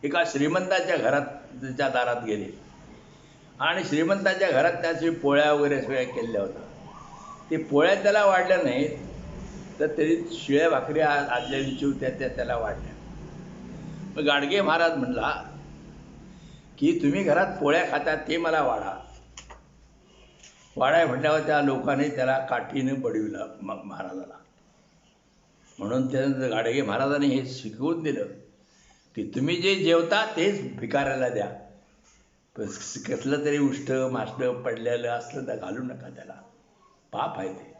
एका श्रीमंताच्या त्याच्या दारात गेले आणि श्रीमंताच्या घरात त्याची पोळ्या वगैरे सगळ्या केलेल्या होत्या. ते पोळ्या त्याला वाढल्या नाहीत तर तरी शिळ्या भाकरी आदल्या दिवशी होत्या त्याला वाढल्या. मग गाडगे महाराज म्हणला की तुम्ही घरात पोळ्या खाता ते मला वाढा. वाढाय म्हटल्यावर त्या लोकांनी त्याला काठीने बडविला महाराजाला. म्हणून त्या गाडगे महाराजांनी हे शिकवून दिलं की तुम्ही जे जेवता तेच भिकाऱ्याला द्या. कसलं तरी उष्ट माष्ट पडलेलं असलं तर घालू नका, त्याला पाप आहे ते.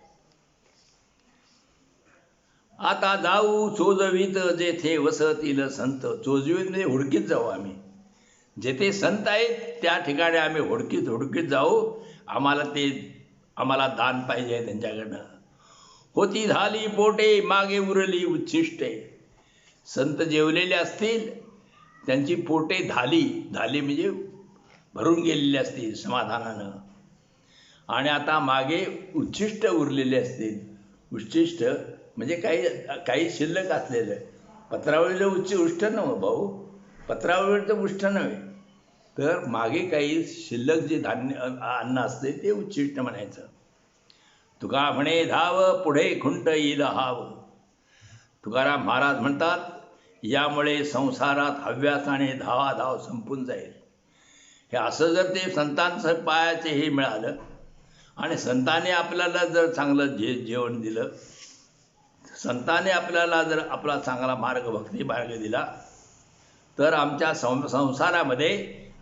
आता जाऊ चोजवीत जेथे वसतील संत. चोजवीत म्हणजे हुडकीत जाऊ आम्ही, जेथे संत आहेत त्या ठिकाणी आम्ही हुडकीत जाऊ. आम्हाला दान पाहिजे त्यांच्याकडनं. होती झाली पोटे मागे उरली उच्छिष्टे. संत जेवलेले असतील, त्यांची पोटे झाली म्हणजे भरून गेलेली असतील समाधानानं, आणि आता मागे उच्छिष्ट उरलेले असतील. उच्छिष्ट म्हणजे काही शिल्लक असलेलं. पत्रावळीला उष्ट नव्हे भाऊ, पत्रावळीचं उष्ट नव्हे, तर मागे काही शिल्लक जे अन्न असते ते उच्छिष्ट म्हणायचं. तुका म्हणे धाव पुढे खुंट येईल हाव. तुकाराम महाराज म्हणतात, यामुळे संसारात हव्यास आणि धावाधाव संपून जाईल. हे असं जर ते संतांचं पायाचे हे मिळालं आणि संतांनी आपल्याला जर चांगलं जेवण दिलं, संतांनी आपल्याला जर आपला चांगला मार्ग भक्ती मार्ग दिला, तर आमच्या संसारामध्ये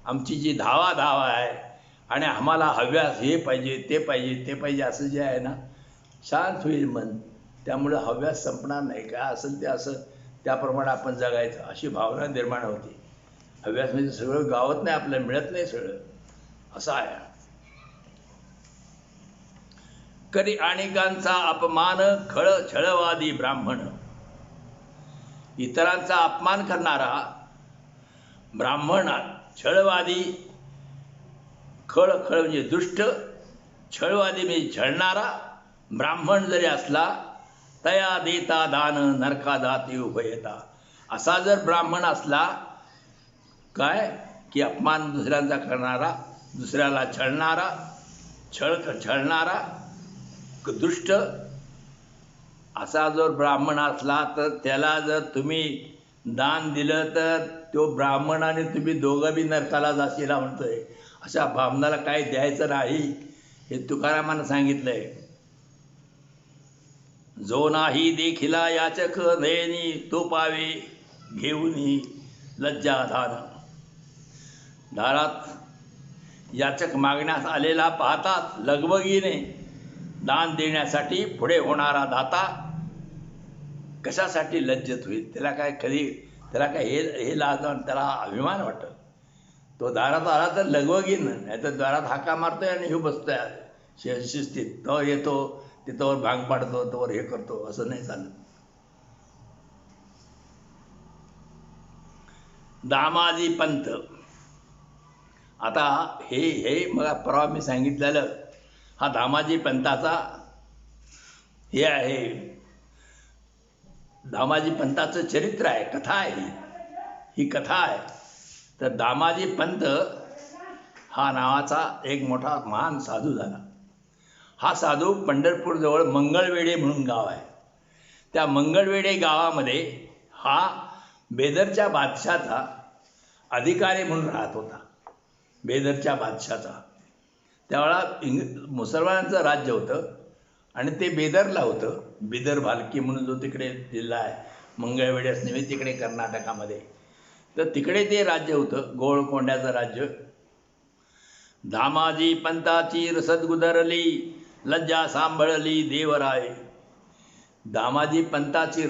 आमची जी धावा आहे आणि आम्हाला हव्यास हे पाहिजे ते पाहिजे ते पाहिजे असं जे आहे ना, शांत होईल मन. त्यामुळं हव्यास संपणार नाही. काय असेल ते असं त्याप्रमाणे आपण जगायचं अशी भावना निर्माण होते. हव्यास म्हणजे सगळं गावत नाही, आपल्याला मिळत नाही सगळं, असं आहे. करी अनेकांचा अपमान छळवादी ब्राह्मण. इतरांचा अपमान करणारा ब्राह्मण, छळवादी, खळ म्हणजे दुष्ट, छळवादी म्हणजे छळणारा ब्राह्मण जरी असला, तया देता दान नरका जाती उभयता. असा जर ब्राह्मण असला, काय की अपमान दुसऱ्यांचा करणारा, दुसऱ्याला छळणारा, छळणारा दुष्ट, असा जर ब्राह्मण असला तर त्याला जर तुम्ही दान दिलं तर तो ब्राह्मण आणि तुम्ही दोघं बी नरकाला जाशीला म्हणतोय. अशा ब्राह्मणाला काही द्यायचं नाही हे तुकारामानं सांगितलंय. जो नाही देखिला याचक नयनी, तो पावे घेऊनी लज्जा दान. दारात याचक मागण्यास आलेला पाहताच लगबगीने दान देण्यासाठी पुढे होणारा दाता कशासाठी लज्जत होईल? त्याला काय हे लाज, त्याला अभिमान वाटत. तो दारात आला तर लगबगीन, नाही तर दारात हाका मारतोय आणि हे बसतोय शिस्तीत. तो येतो तिथवर भांग पाडतो, तोवर हे करतो, असं नाही चालत. दामाजी पंत. आता हे मला परवा मी सांगितलेलं, हा दामाजी पंताचा हे आहे, दामाजी पंताचं चरित्र आहे, कथा आहे ही कथा आहे. तर दामाजी पंत हा नावाचा एक मोठा महान साधू झाला. हा साधू पंढरपूरजवळ मंगळवेढे म्हणून गाव आहे. त्या मंगळवेढे गावामध्ये हा बेदरच्या बादशाचा अधिकारी म्हणून राहत होता. बेदरच्या बादशाचा त्यावेळा मुसलमानांचं राज्य होतं आणि ते बेदरला होतं. बेदर भालकी म्हणून जो तिकडे जिल्हा आहे, मंगळवेढ्यास नव्हे, तिकडे कर्नाटकामध्ये, तर तिकडे ते राज्य होतं, गोळकोंड्याचं राज्य. दामाजी पंताची रसद गुदरली, लज्जा सांभाळली देवराय. दामाजी पंताची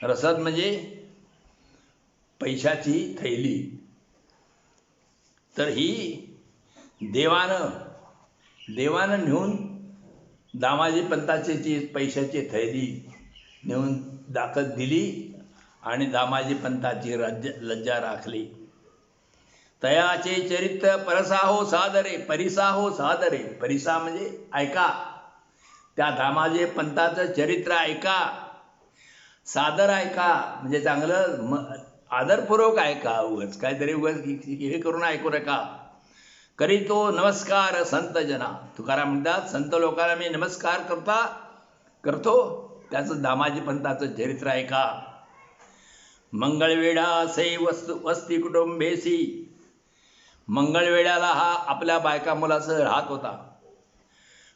रसद म्हणजे पैशाची थैली. तर ही देवानं नेऊन दामाजी पंताची जी पैशाची थैली नेऊन दाखल दिली आणि दामाजी पंताची लज्जा राखली. तयाचे चरित्र परिसा हो सादरे. परिसा म्हणजे ऐका, त्या दामाजी पंताचं चरित्र ऐका, सादर ऐका म्हणजे चांगलं आदरपूर्वक ऐका, उगाच काहीतरी उगाच हे करून ऐकू नका. करी तो नमस्कार संत जना. तुकाराम म्हणतात, संत लोकांना मी नमस्कार करतो. त्याचं दामाजी पंताचं चरित्र ऐका. मंगळवेढा से वस्ती कुटुंबेसी. मंगळवेढ्याला हा आपल्या बायका मुलासह राहत होता.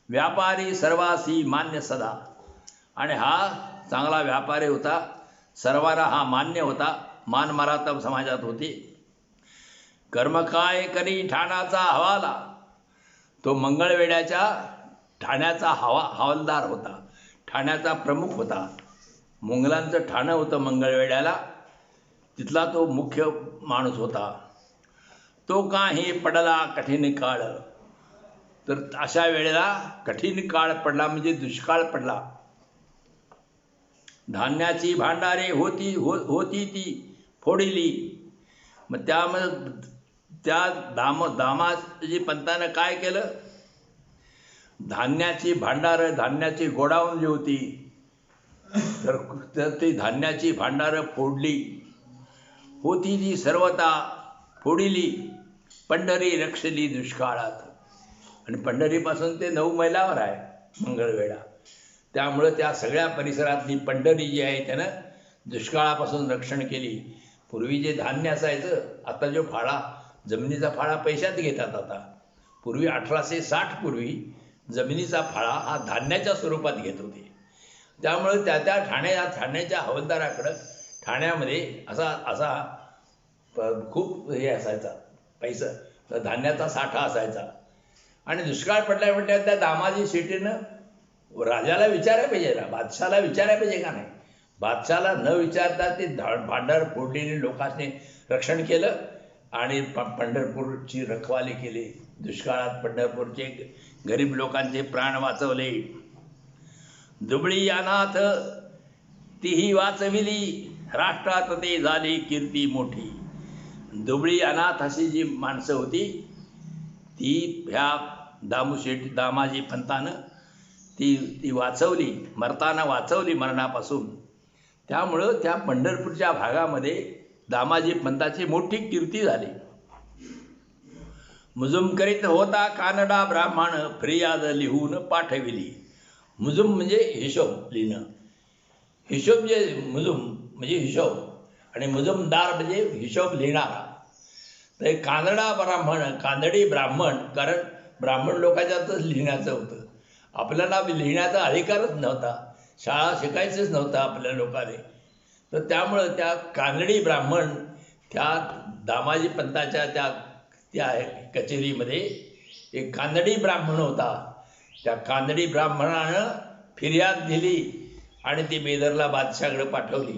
व्यापारी सर्वासी मान्य सदा. आणि हा चांगला व्यापारी होता, सर्वांना हा मान्य होता, मान मराठा समाजात होती. कर्म काय करी ठाण्याचा हवाला. तो मंगळवेढ्याच्या ठाण्याचा हवालदार होता, ठाण्याचा प्रमुख होता. मुघलांचं ठाणं होतं मंगळवेढ्याला, तिथला तो मुख्य माणूस होता. तो काही पडला कठीण काळ. तर अशा वेळेला कठीण काळ पडला म्हणजे दुष्काळ पडला. धान्याची भांडारे होती ती फोडिली. मग त्यामध्ये त्या दामाजी पंतानं काय केलं, धान्याची भांडारं, धान्याची गोडाऊन जी होती, तर ती धान्याची भांडारं फोडली. होती ती सर्वता फोडिली. पंढरी रक्षली दुष्काळात. आणि पंढरीपासून ते 9 मैलावर आहे मंगळवेढा. त्यामुळं त्या सगळ्या परिसरातली पंढरी जी आहे त्यानं दुष्काळापासून रक्षण केली. पूर्वी जे धान्य असायचं, आता जो जमिनीचा फाळा पैशात घेतात आता. पूर्वी 1860 पूर्वी जमिनीचा फाळा हा धान्याच्या स्वरूपात घेत होते. त्यामुळे त्या ठाण्याच्या हवालदाराकडं ठाण्यामध्ये असा असा खूप हे असायचा, पैसा धान्याचा साठा असायचा. आणि दुष्काळ पडल्या म्हटल्यावर त्या दामाजी शेट्टीनं राजाला विचारायला पाहिजे ना, बादशाला विचारायला पाहिजे का नाही. बादशाला न विचारता ते भांडार फोडलेली लोकांनी रक्षण केलं आणि पंढरपूरची रखवाली केली. दुष्काळात पंढरपूरचे गरीब लोकांचे प्राण वाचवले. दुबळी अनाथ तीही वाचविली, राष्ट्रात ते झाली कीर्ती मोठी. दुबळी अनाथ अशी जी माणसं होती ती ह्या दामाजी पंतानं ती वाचवली, मरताना वाचवली मरणापासून. त्यामुळं त्या पंढरपूरच्या भागामध्ये दामाजी पंताची मोठी कीर्ती झाली. मुजुम करीत होता कानडा ब्राह्मण, फिर्याद लिहून पाठविली. मुजुम म्हणजे हिशोब लिहिणं. हिशोब जे मुजुम म्हणजे हिशोब आणि मुजुमदार म्हणजे हिशोब लिहिणारा. तर कानडा ब्राह्मण, कानडी ब्राह्मण, कारण ब्राह्मण लोकांच्यातच लिहिण्याचं होतं. आपल्याला लिहिण्याचा अधिकारच नव्हता, शाळा शिकायचंच नव्हतं आपल्या लोकांनी. तर त्यामुळं त्या कानडी ब्राह्मण त्या दामाजी पंताच्या त्या कचेरीमध्ये एक कानडी ब्राह्मण होता. त्या कानडी ब्राह्मणानं फिर्याद दिली आणि ती बेदरला बादशाहकडे पाठवली.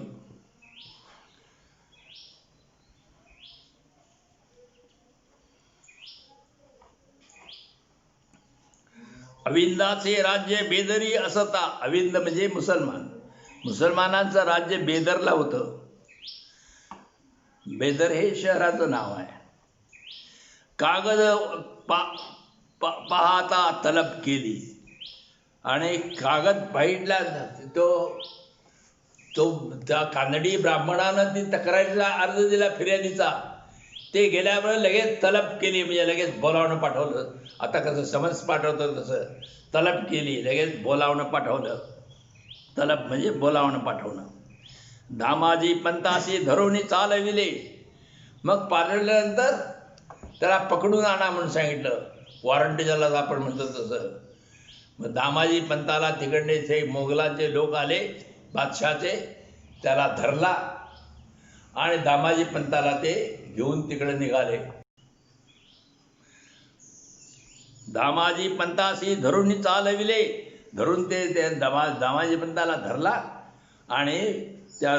अविंदाचे राज्य बेदरी असता. अविंद म्हणजे मुसलमान. मुसलमानांचं राज्य बेदरला होतं. बेदर हे शहराचं नाव आहे. कागद पाहता तलब केली आणि कागद पाहिला तो त्या कानडी ब्राह्मणानं ती तक्रारीला अर्ज दिला फिर्यादीचा. ते गेल्यावर लगेच तलब केली, म्हणजे लगेच बोलावणं पाठवलं. आता कसं समन्स पाठवतं तसं तलब केली, लगेच बोलावणं पाठवलं. तलब म्हणजे बोलावणं पाठवणं. दामाजी पंताशी धरून चालविले. मग पाठवल्यानंतर त्याला पकडून आणा म्हणून सांगितलं. वॉरंट ज्याला आपण म्हणतो तसं. मग दामाजी पंताला तिकडले ते मोगलांचे लोक आले बादशाहचे, त्याला धरला आणि दामाजी पंताला ते घेऊन तिकडे निघाले. दामाजी पंताशी धरून चालविले. धरून ते दामाजी पंताला धरला आणि त्या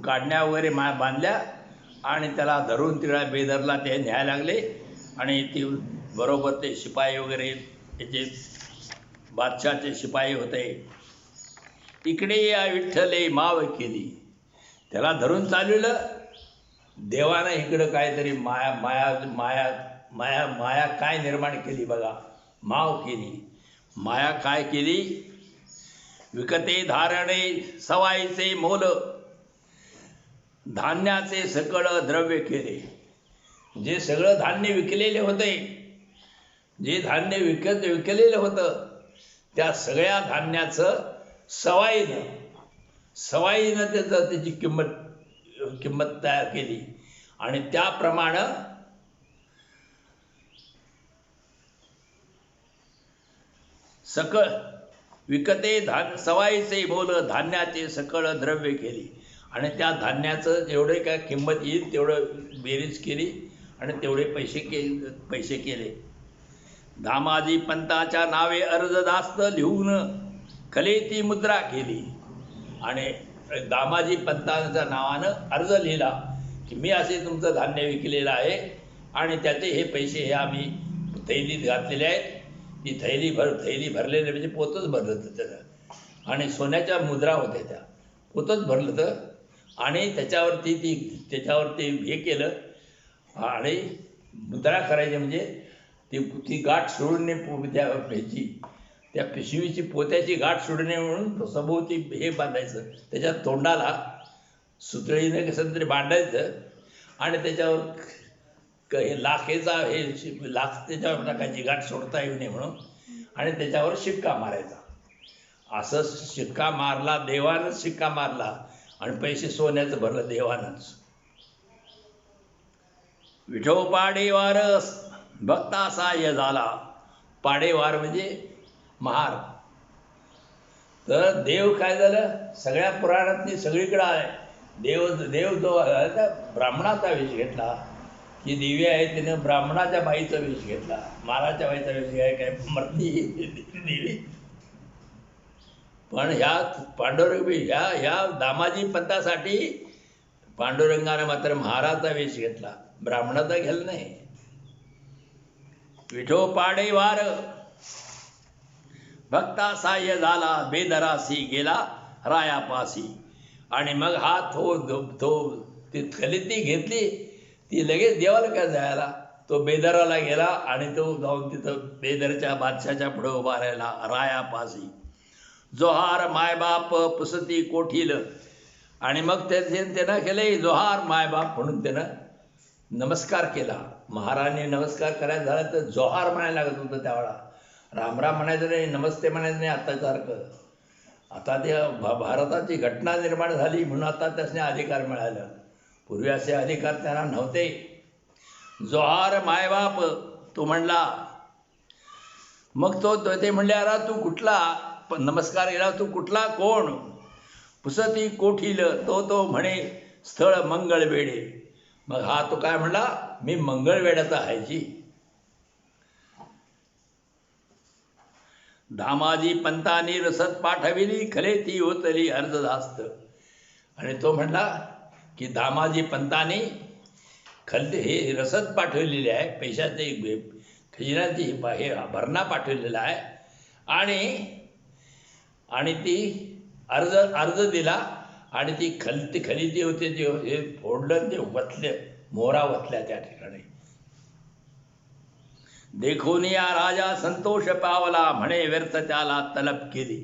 काढण्या वगैरे बांधल्या आणि त्याला धरून तिकडे बेदरला ते न्यायला लागले. आणि ती बरोबर ते शिपाई वगैरे त्याचे बादशाहचे शिपाई होते. इकडे या विठ्ठले माव केली. त्याला धरून चालवलं. देवानं इकडं काहीतरी माया माया माया माया माया काय निर्माण केली बघा. माव केली. माया काय केली. विकते धारणे सवाईचे मोल, धान्याचे सकळ द्रव्य केले. जे सगळं धान्य विकलेले होते, जे धान्य विकलेलं होतं त्या सगळ्या धान्याचं सवाईनं त्याची किंमत तयार केली. आणि त्याप्रमाणे सकळ विकते सवाईचे बोल, धान्याचे सकळ द्रव्य केली. आणि त्या धान्याचं जेवढे काय किंमत येईल तेवढं बेरीज केली आणि तेवढे पैसे केले. दामाजी पंताच्या नावे अर्जदास्त लिहून कलेती मुद्रा केली. आणि दामाजी पंतांच्या नावानं अर्ज लिहिला की मी असे तुमचं धान्य विकलेलं आहे आणि त्याचे हे पैसे हे आम्ही थैलीत घातलेले आहेत. ती थैली भरलेले म्हणजे पोतच भरलं होतं त्याचं. आणि सोन्याच्या मुद्रा होत्या, त्या पोतच भरलं होतं. आणि त्याच्यावरती हे केलं आणि मुद्रा करायची, म्हणजे ती गाठ सोडणे त्या पिशवीची पोत्याची गाठ सोडणे म्हणून सभोवती हे बांधायचं. त्याच्या तोंडाला सुतळीने कसं तरी बांधायचं आणि त्याच्यावर लाखेचा लाख त्याच्यावर टाकायची, गाठ सोडता येऊ नये म्हणून. आणि त्याच्यावर शिक्का मारायचा. असं शिक्का मारला, देवानंच शिक्का मारला आणि पैसे सोन्याचं भरलं देवानंच. विठो पाडेवार भक्ता साह्य झाला. पाडेवार म्हणजे महार. तर देव काय झालं, सगळ्या पुराणातली सगळीकडे आहे. देव जो ब्राह्मणाचा वेश घेतला, की देवी आहे तिनं ब्राह्मणाच्या बाईचा वेश घेतला. महाराच्या बाईचा वेश घ्याय काय मरती देवी. पण ह्या पांडुरंग ह्या दामाजी पंथासाठी पांडुरंगाने मात्र महाराचा वेश घेतला, ब्राह्मणाचा घ्यायला नाही. विठो पाडेवार भक्ता साह्य झाला, बेदरासी गेला रायापासी. आणि मग हा तो ती खलिती घेतली, ती लगेच देवाला काय जायला, तो बेदराला गेला आणि तो जाऊन तिथं बेदरच्या बादशाच्या पुढे उभा राहिला रायापासी. जोहार मायबाप पुसती कोठील. आणि मग त्यानं केले जोहार मायबाप म्हणून त्यानं नमस्कार केला. महाराणी नमस्कार करायला झाला तर जोहार म्हणायला लागत होतं त्यावेळा. रामराम म्हणायचं नाही, नमस्ते म्हणायचं नाही आत्तासारखं. आता ते भारताची घटना निर्माण झाली म्हणून आता त्यासने अधिकार मिळाला. पूर्वी असे अधिकार त्यांना नव्हते. जोहार मायबाप तो म्हणला. मग ते म्हणले अरे तू कुठला नमस्कार केला, तू कुठला कोण. पुसती कोठील तो म्हणे स्थळ मंगळवेढे. मग हा तो काय म्हणला, मी मंगळवेढ्याचा आहे जी. दामाजी पंतांनी रसद पाठविली, खले ती होतली अर्धदास्त. आणि तो म्हणला की दामाजी पंतांनी हे रसद पाठवलेली आहे, पैशाचे खजिन्याची हे भरणा पाठवलेला आहे. आणि ती अर्ज दिला. आणि ती खलिती होते ते हे फोडलं, ते वतले, मोहरा वतल्या त्या ठिकाणी. देखून या राजा संतोष पावला, म्हणे व्यर्थ त्याला तलब केली.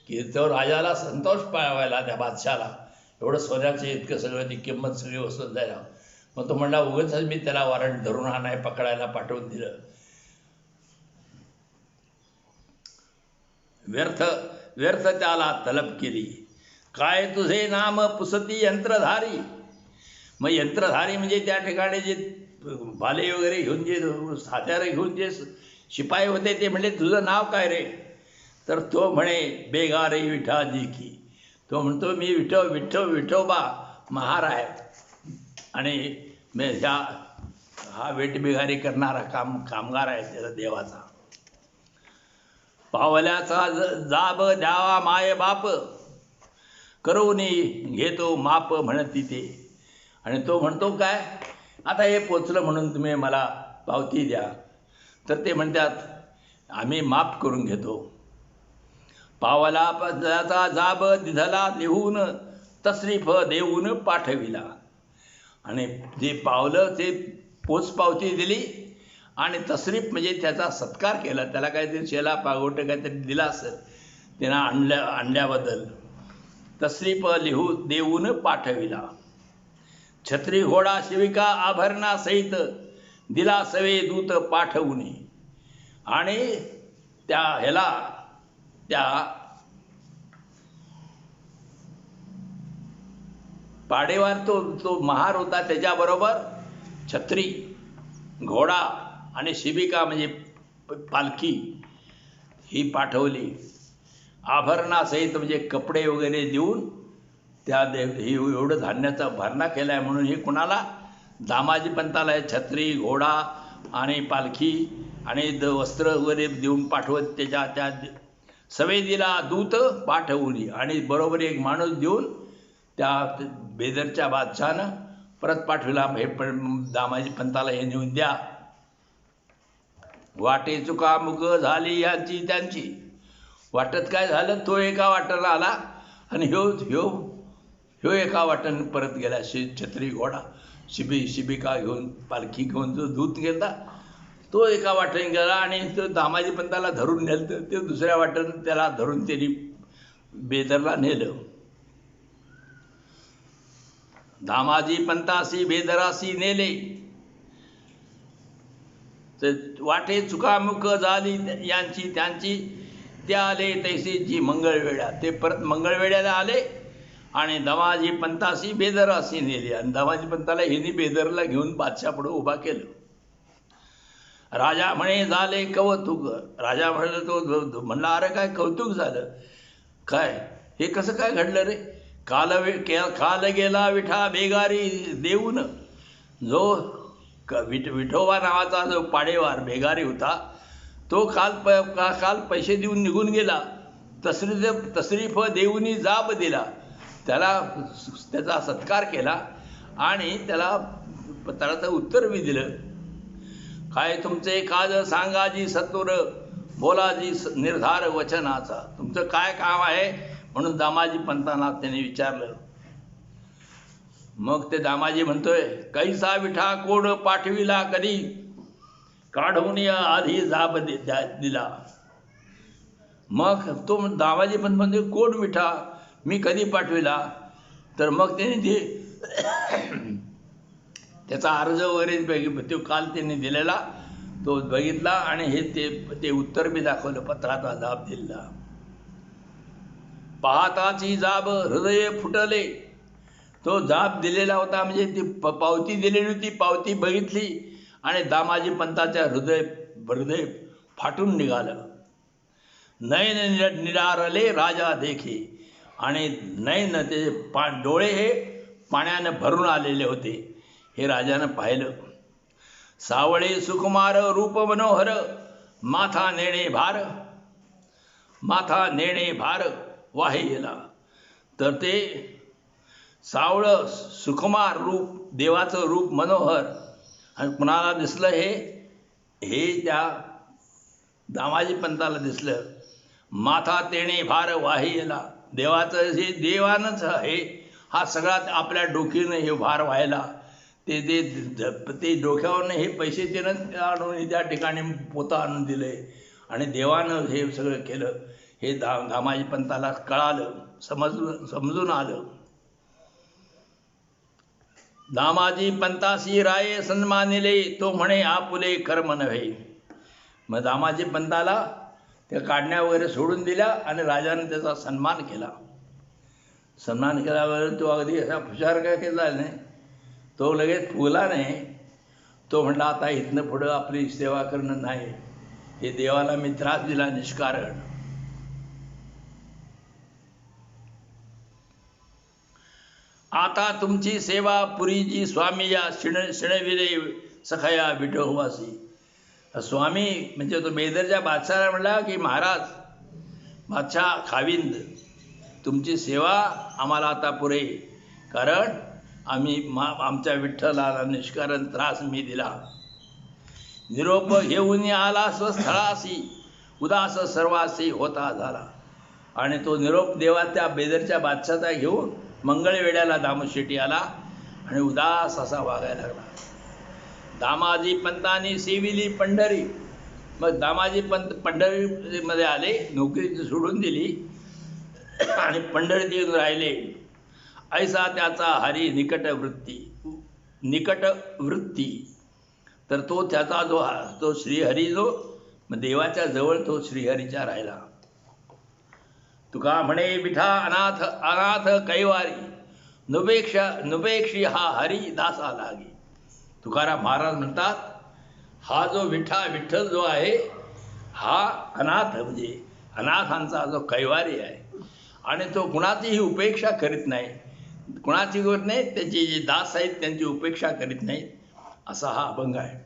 की तो राजाला संतोष पावायला, त्या बादशाला एवढं सोन्याचं इतकं सगळं ती किंमत सगळी वसूल जायला. मग तो म्हणला उगाच मी त्याला वॉरंट धरून आणाय पकडायला पाठवून दिलं. व्यर्थ त्याला तलब केली. काय तुझे नाम पुसती यंत्रधारी. मग यंत्रधारी म्हणजे त्या ठिकाणी जे भाले वगैरे घेऊन जे हत्यारं घेऊन जे शिपाई होते ते म्हणले तुझं नाव काय रे. तर तो म्हणे बेगा रे विठाजी की. तो म्हणतो मी विठोबा महार आहे. आणि मी हा वेठबिगारी करणारा कामगार आहे त्याचा देवाचा. पावल्याचा जाब द्यावा माय बाप, करूनी घेतो माप म्हणती ते. आणि तो म्हणतो काय, आता हे पोचलं म्हणून तुम्ही मला पावती द्या. तर ते म्हणतात आम्ही माफ करून घेतो. पावलाचा जाब दिधला लिहून, तसरीफ देऊन पाठविला. आणि जे पावलं ते पोचपावती दिली आणि तसरीफ म्हणजे त्याचा सत्कार केला. त्याला काहीतरी शेला पागोट काहीतरी दिला असेल त्यांना आणल्याबद्दल. तसरीफ देऊन पाठविला. छत्री घोडा शिविका आभरणा सहित दिला सवे दूत पाठवून. आणि त्या पाडेवार तो महार होता, त्याच्याबरोबर छत्री, घोडा आणि शिबिका म्हणजे पालखी ही पाठवली. आभरणासहित म्हणजे कपडे वगैरे देऊन त्या एवढं धान्याचा भरणा केला आहे म्हणून हे कुणाला, दामाजी पंताला छत्री, घोडा आणि पालखी आणि वस्त्र वगैरे देऊन पाठवत. त्या सवेदीला दूत पाठवली. आणि बरोबर एक माणूस देऊन त्या बेदरच्या बादशाहानं परत पाठवला. हे दामाजी पंताला हे नेऊन द्या. वाटे चुकामुक झाली यांची त्यांची. वाटत काय झालं, तो एका वाटेला आला आणि ह्यो एका वाटेनं परत गेला. छत्री, घोडा, शिबिका घेऊन, पालखी घेऊन जो दूत गेला तो एका वाटेने गेला. आणि तो दामाजी पंताला धरून नेलं तर ते दुसऱ्या वाटेनं त्याला धरून त्यांनी बेदरला नेलं. दामाजी पंतासी बेदरासी नेले. तर वाटे चुकामुक झाली यांची त्यांची. त्या आले तैसे जी मंगळवेढा. ते परत मंगळवेढ्याला आले आणि दमाजी पंताशी बेदराशी नेली. आणि दमाजी पंताला हिने बेदरला घेऊन बादशापुढं उभा केलं. राजा म्हणे झाले कौतुक. राजा म्हणला अरे काय कौतुक झालं काय, हे कसं काय घडलं रे. काल गेला विठा बेगारी देऊन. जो विठोबा नावाचा जो पाडेवार बेगारी होता तो काल पैसे देऊन निघून गेला. तसरीफ देऊनी जाब दिला. त्याचा सत्कार केला आणि त्याला पत्राचं उत्तर बी दिलं. काय तुमचे काज सांगाजी सत्वर बोलाजी निर्धार वचनाचा. तुमचं काय काम आहे म्हणून दामाजी पंतांना त्यांनी विचारलं. मग ते दामाजी म्हणतोय कैसा विठा कोड पाठविला कधी काढून आधी जाब दिला. मग तो दामाजी पंत म्हणतो कोड विठा मी कधी पाठविला. तर मग त्यांनी ते त्याचा अर्ज वगैरे तो काल त्यांनी दिलेला तो बघितला आणि हे ते उत्तर बी दाखवलं, पत्राचा जाब दिला. पाहताची जाब हृदय फुटले. तो जाब दिलेला होता म्हणजे ती पावती दिलेली होती. पावती बघितली आणि दामाजी पंताच्या हृदय फाटून निघालं. नयन निरारले राजा देखी. आणि नयन ते डोळे हे पाण्यानं भरून आलेले होते. हे राजानं पाहिलं. सावळे सुकुमार रूप मनोहर माथा नेणे भार वाहे गेला. तर ते सावळं सुकुमार रूप, देवाचं रूप मनोहर, आणि कुणाला दिसलं हे त्या दामाजी पंताला दिसलं. माथा तेणे भार वाहे गेला. देवाचं हे देवानंच आहे. हा सगळा आपल्या डोकीनं हे भार व्हायला ते डोक्यावरनं हे पैसे त्यानं आणून त्या ठिकाणी पोता आणून दिले आणि देवानं हे सगळं केलं. हे दामाजी पंताला कळालं, समजून आलं. दामाजी पंतासी राये सन्मानिले. तो म्हणे आपुले कर्म नव्हे. मग दामाजी पंताला त्या काढण्या वगैरे सोडून दिल्या आणि राजाने त्याचा सन्मान केला. सन्मान केल्यावर तो अगदी असा हुशार काय केला नाही. तो लगेच फुगला नाही. तो म्हटला आता इथनं पुढं आपली सेवा करणं नाही. हे देवाला मी त्रास दिला निष्कारण. आता तुमची सेवा पुरीची स्वामी या शिणविले सखया विठोबासी. स्वामी म्हणजे तो बेदरच्या बादशाला म्हणला की महाराज बादशाह खाविंद तुमची सेवा आम्हाला आता पुरे, कारण आमच्या विठ्ठलाला निष्कारण त्रास मी दिला. निरोप घेऊन आला स्वस्थळासी उदास सर्वासी होता झाला. आणि तो निरोप देवा त्या बेदरच्या बादशाचा घेऊन मंगळवेड्याला दामोशेट्टी आला आणि उदास असा वागायला लागला. दामाजी पंतांनी सेविली पंढरी. मग दामाजी पंत पंढरीमध्ये आले, नोकरी सोडून दिली आणि पंढरीत येऊन राहिले. ऐसा त्याचा हरी निकट वृत्ती. तर तो त्याचा तो श्रीहरी जो देवाच्या जवळ तो श्रीहरीच्या राहिला. तुका म्हणे विठा अनाथ कैवारी नुपेक्षी हा हरी दासा लागी. तुकाराम महाराज म्हणतात हा जो विठ्ठल जो आहे हा अनाथ म्हणजे अनाथांचा जो कैवारी आहे आणि तो कुणाचीही उपेक्षा करीत नाही. कुणाची करत नाही, त्याचे जे दास आहेत त्यांची उपेक्षा करीत नाहीत, असा हा अभंग आहे.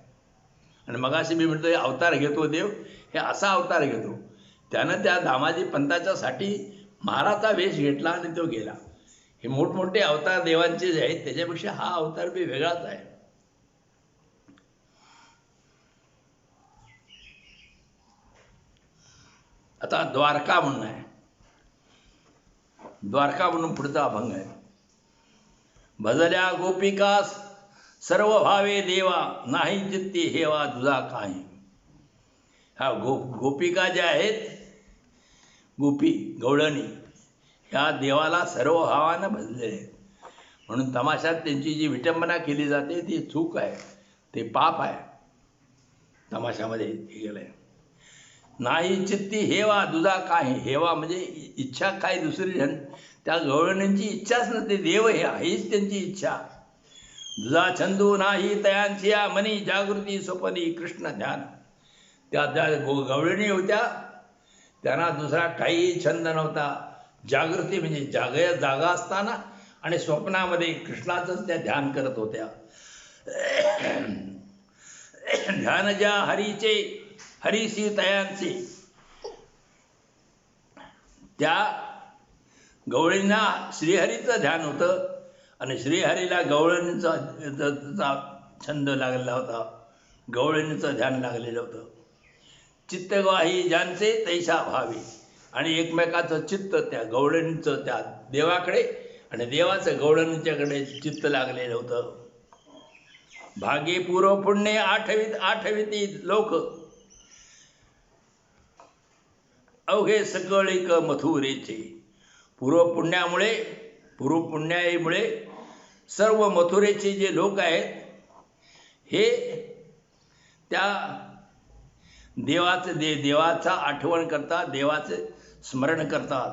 आणि मगाशी मी म्हणतो अवतार घेतो देव, हे असा अवतार घेतो. त्यानं त्या दामाजी पंताच्यासाठी महाराचा वेश घेतला आणि तो गेला. हे मोठमोठे अवतार देवांचे जे आहेत त्याच्यापेक्षा हा अवतार बी वेगळाच आहे. आता द्वारका म्हणून आहे. द्वारका म्हणून पुढचा अभंग आहे. भजल्या गोपिकास सर्व भावे देवा नाही चित्ती हेवा तुझा काही. हा गोपिका ज्या आहेत, गोपी गवळणी, ह्या देवाला सर्व भावानं भजलेले आहेत. म्हणून तमाशात त्यांची जी विटंबना केली जाते ती चूक आहे, ते पाप आहे. तमाशामध्ये हे गेलं आहे. नाही चित्ती हेवा तुझा काही. हेवा म्हणजे इच्छा काय दुसरी त्या गवळणींची इच्छाच नसते, देव हे हीच त्यांची इच्छा. दुजा छंदू नाही तयांची मनी जागृती स्वपनी कृष्ण ध्यान. त्या गवळणी होत्या, त्यांना दुसरा काही छंद नव्हता. जागृती म्हणजे जागा असताना आणि स्वप्नामध्ये कृष्णाचंच त्या ध्यान करत होत्या. ध्यान ज्या हरीचे हरीसी तयांचे. त्या गवळींना श्रीहरीचं ध्यान होतं आणि श्रीहरीला गवळणीचा छंद लागलेला होता, गवळणीचं ध्यान लागलेलं होतं. चित्तग्वाही ज्यांचे तैसा भावी. आणि एकमेकाचं चित्त त्या गवळणीचं त्या देवाकडे आणि देवाचं गवळणीच्याकडे चित्त लागलेलं होतं. भागे पूर्व पुण्य आठविती लोक अवघे सकळिक मथुरेचे. पूर्वपुण्यामुळे सर्व मथुरेचे जे लोक आहेत हे त्या देवाचा आठवण करतात, देवाचे स्मरण करतात.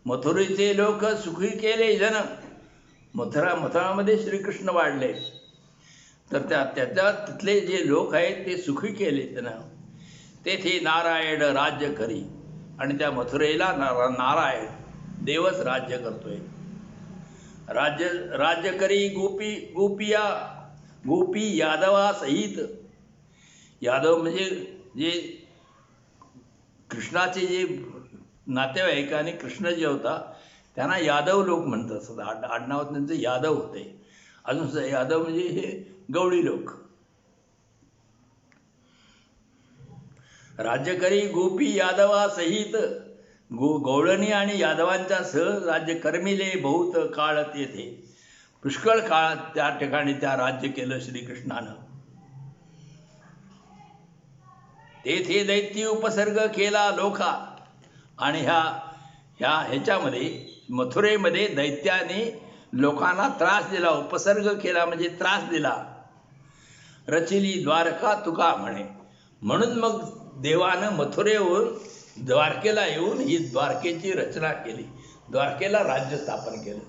मथुरेचे लोक सुखी केले जन. मथुरामध्ये श्रीकृष्ण वाढले, तर तिथले जे लोक आहेत ते सुखी केले त्यांना. तेथे नारायण राज्य करी. आणि त्या मथुरेला नारायण देवच राज्य करतोय. राज्य करी गोपी यादवा सहित. यादव म्हणजे जे कृष्णाचे जे नातेवाईक आणि कृष्ण जे होता त्यांना यादव लोक म्हणत असत. आडनाव त्यांचं यादव होते. अजून यादव म्हणजे हे गवळी लोक. राज्य करी गोपी यादवा सहित. गवळणी आणि यादवांच्या सह राज्य करमिले बहुत काळ तेथे. पुष्कळ काळ त्या ठिकाणी त्या राज्य केलं श्रीकृष्णानं. तेथे दैत्य उपसर्ग केला लोका. आणि ह्याच्यामध्ये मथुरेमध्ये दैत्याने लोकांना त्रास दिला. उपसर्ग केला म्हणजे त्रास दिला. रचिली द्वारका तुका म्हणे. म्हणून मग देवानं मथुरेहून द्वारकेला येऊन ही द्वारकेची रचना केली, द्वारकेला राज्य स्थापन केलं.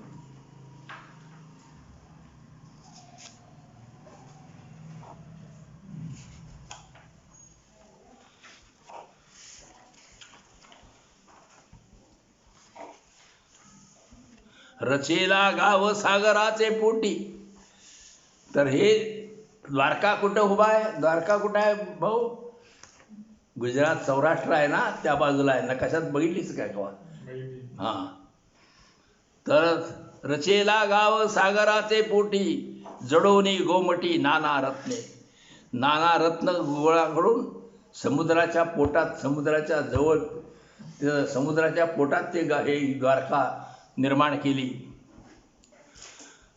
रचेला गाव सागराचे पोटी. तर हे द्वारका कुठं उभा आहे? द्वारका कुठं आहे भाऊ? गुजरात सौराष्ट्र आहे ना, त्या बाजूला आहे. नकाशात बघितलीच काय कवा? हां. तर रचेला गाव सागराचे पोटी. जडोनी गोमटी नाना रत्ने. नाना रत्न गोळा करून समुद्राच्या पोटात, समुद्राच्या जवळ, समुद्राच्या पोटात ते हे द्वारका निर्माण केली.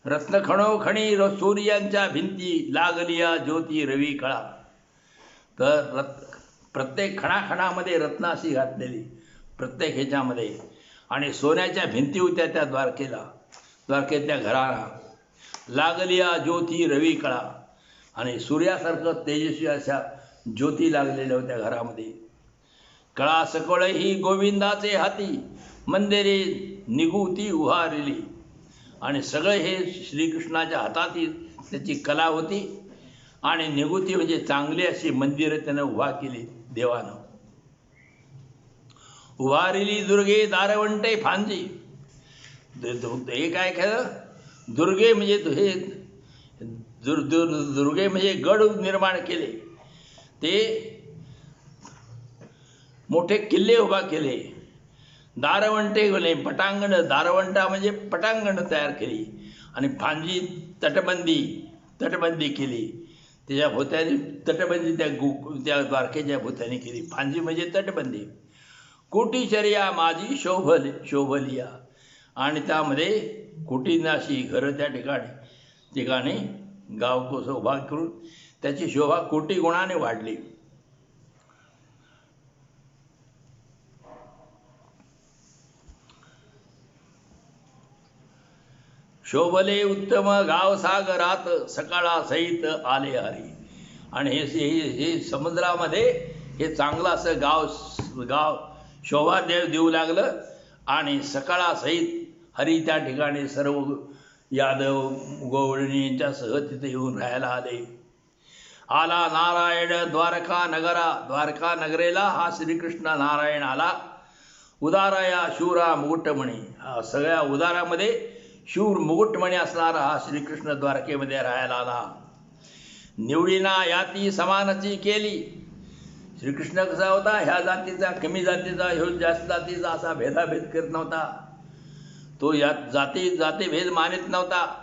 रत्न खणोखणी सूर्यांच्या भिंती. लागलिया ज्योती रवी कळा. तर प्रत्येक खणाखणामध्ये रत्न अशी घातलेली प्रत्येक ह्याच्यामध्ये. आणि सोन्याच्या भिंती होत्या त्या द्वारकेला, द्वारकेतल्या घराला. लागलिया ज्योती रवी कळा. आणि सूर्यासारखं तेजस्वी अशा ज्योती लागलेल्या होत्या घरामध्ये. कळा सकळ ही गोविंदाचे हाती. मंदिरे निगुती उभारली. आणि सगळे हे श्रीकृष्णाच्या हातातील त्याची कला होती. आणि निगुती म्हणजे चांगली अशी मंदिरं त्यानं उभा केली देवानं. उभारिली दुर्गे दारवंटे फांजी. हे काय केलं? दुर्गे म्हणजे हे दुर्गे म्हणजे गड निर्माण केले. ते मोठे किल्ले उभा केले. दारवंटे बोले पटांगण. दारवंटा म्हणजे पटांगण तयार केली. आणि फांजी तटबंदी केली. त्याच्या भोवत्याने तटबंदी त्या द्वारकेच्या भोवत्याने केली. फांजी म्हणजे तटबंदी. कोटीचर्या माझी शोभलिया. आणि त्यामध्ये कोटीनाशी घरं त्या ठिकाणी गावकोस उभा करून त्याची शोभा कोटी गुणाने वाढली. शोभले उत्तम गाव सागरात. सकाळा सहित आले हरी. आणि हे समुद्रामध्ये हे चांगलं असं गाव शोभा देऊ लागलं. आणि सकाळा सहित हरी त्या ठिकाणी सर्व यादव गोवळणींच्यासह तिथे येऊन राहायला आले. आला नारायण द्वारका नगरा. द्वारका नगरेला हा श्रीकृष्ण नारायण आला. उदाराया शूरा मुकुटमणी. हा सगळ्या उदारामध्ये शूर मुकुटमणी असणारा हा श्रीकृष्ण द्वारकेमध्ये राहायला आला. निवडीना याती समानाची केली. श्रीकृष्ण कसा होता, ह्या जातीचा कमी जातीचा, ह्यो जास्त जातीचा असा भेदाभेद करत नव्हता. तो या जातीभेद मानित नव्हता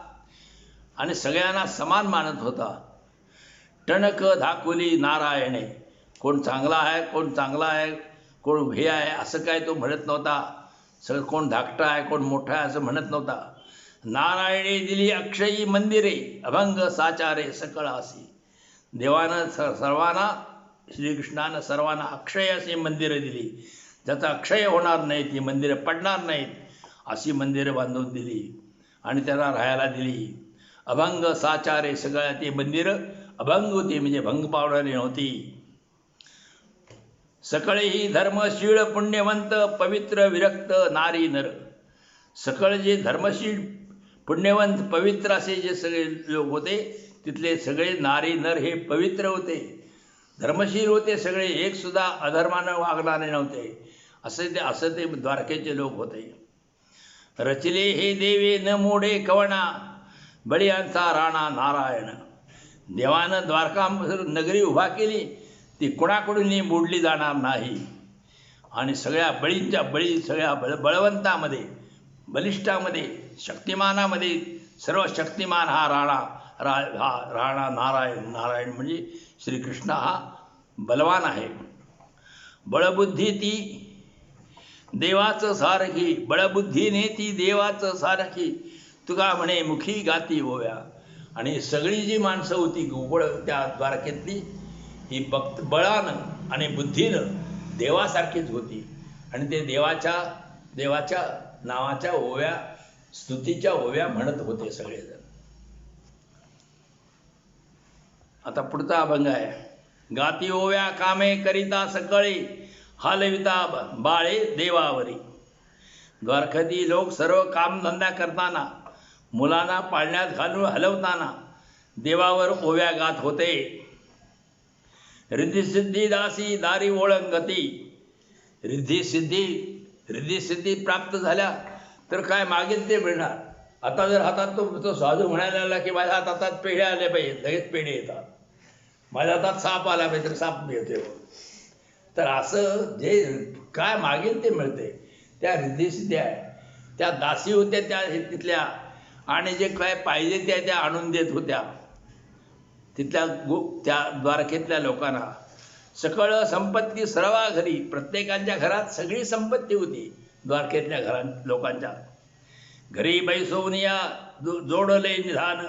आणि सगळ्यांना समान मानत होता. टणक धाकुली नारायणे. कोण चांगला आहे, कोण चांगला आहे, कोण हे आहे असं काय तो म्हणत नव्हता. सगळं कोण धाकटा आहे, कोण मोठा आहे असं म्हणत नव्हता. नारायणे दिली अक्षयी मंदिरे. अभंग साचारे सकळ असी. देवानं सर्वांना, श्रीकृष्णानं सर्वांना अक्षय अशी मंदिरं दिली. ज्याचा अक्षय होणार नाही, ती मंदिरं पडणार नाहीत अशी मंदिरं बांधून दिली आणि त्यांना राहायला दिली. अभंग साचारे सगळ्या ती मंदिरं अभंग होती, म्हणजे भंग पावणारी नव्हती. सकळेही धर्मशीळ पुण्यवंत पवित्र विरक्त नारी नर. सकळ जे धर्मशील पुण्यवंत पवित्र असे जे सगळे लोक होते, तिथले सगळे नारी नर हे पवित्र होते, धर्मशील होते सगळे. एक सुद्धा अधर्मानं वागणारे नव्हते. असं ते द्वारकेचे लोक होते. रचले हे देवे न मोडे कवणा. बळीयांचा राणा नारायण. देवानं द्वारका नगरी उभा केली, ती कुणाकडूनही मोडली जाणार नाही. आणि सगळ्या सगळ्या बळवंतामध्ये, बलिष्ठामध्ये, शक्तिमानामध्ये सर्व शक्तिमान हा राणा नारायण म्हणजे श्रीकृष्ण हा बलवान आहे. बळबुद्धी ती देवाचं सारखी. बळबुद्धीने ती देवाचं सारखी. तुका म्हणे मुखी गाती ओव्या. आणि सगळी जी माणसं होती गोकुळ त्या द्वारकेतली, ही बळानं आणि बुद्धीनं देवासारखीच होती. आणि ते देवाच्या नावाच्या ओव्या, स्तुतीच्या ओव्या म्हणत होते सगळेजण. आता पुढचा अभंग आहे. गाती ओव्या कामे करिता सकळे. हालविता बाळे देवावरी. द्वारकाधी लोक सर्व कामधंदा करताना, मुलांना पाळण्यात घालून हलवताना देवावर ओव्या गात होते. रिद्धिसिद्धी दासी दारी ओळंगती. रिद्धिसिद्धी प्राप्त झाल्या तर काय मागेल ते मिळणार. आता जर हातात तो साधू म्हणायला लागला की माझ्या हातात पेढे आले पाहिजे, लगेच पेढे येतात. माझ्या हातात साप आला पाहिजे तर साप मिळते. तर असं जे काय मागेल ते मिळते. त्या रिद्धिसिद्धी आहे. त्या दासी होत्या त्या तिथल्या, आणि जे काय पाहिजे त्या आणून देत होत्या तिथल्या त्या द्वारकेतल्या लोकांना. सकळ संपत्ती सर्वा घरी. प्रत्येकाच्या घरात सगळी संपत्ती होती द्वारकेतल्या लोकांच्या घरी. बैसोनिया जोडले निधान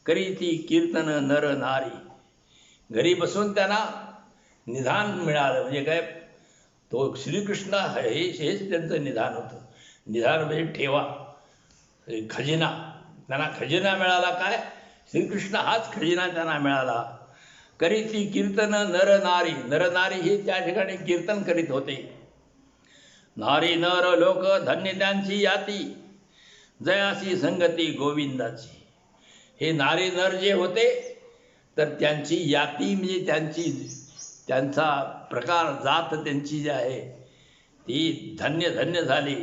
करी ती कीर्तन नर नारी. घरी बसून त्यांना निधान मिळालं. म्हणजे काय, तो श्रीकृष्ण हेच त्यांचं निधान होतं. निधान म्हणजे ठेवा, खजिना. त्यांना खजिना मिळाला. काय, श्रीकृष्ण हाच खजिना त्यांना मिळाला. करी ती कीर्तन नर नारी. नर नारी ही त्या ठिकाणी कीर्तन करीत होते. नारी नर लोक धन्य त्यांची याती. जयासी संगती गोविंदाची. हे नारी नर जे होते तर त्यांची याती म्हणजे त्यांचा प्रकार, जात त्यांची जी आहे ती धन्य झाली.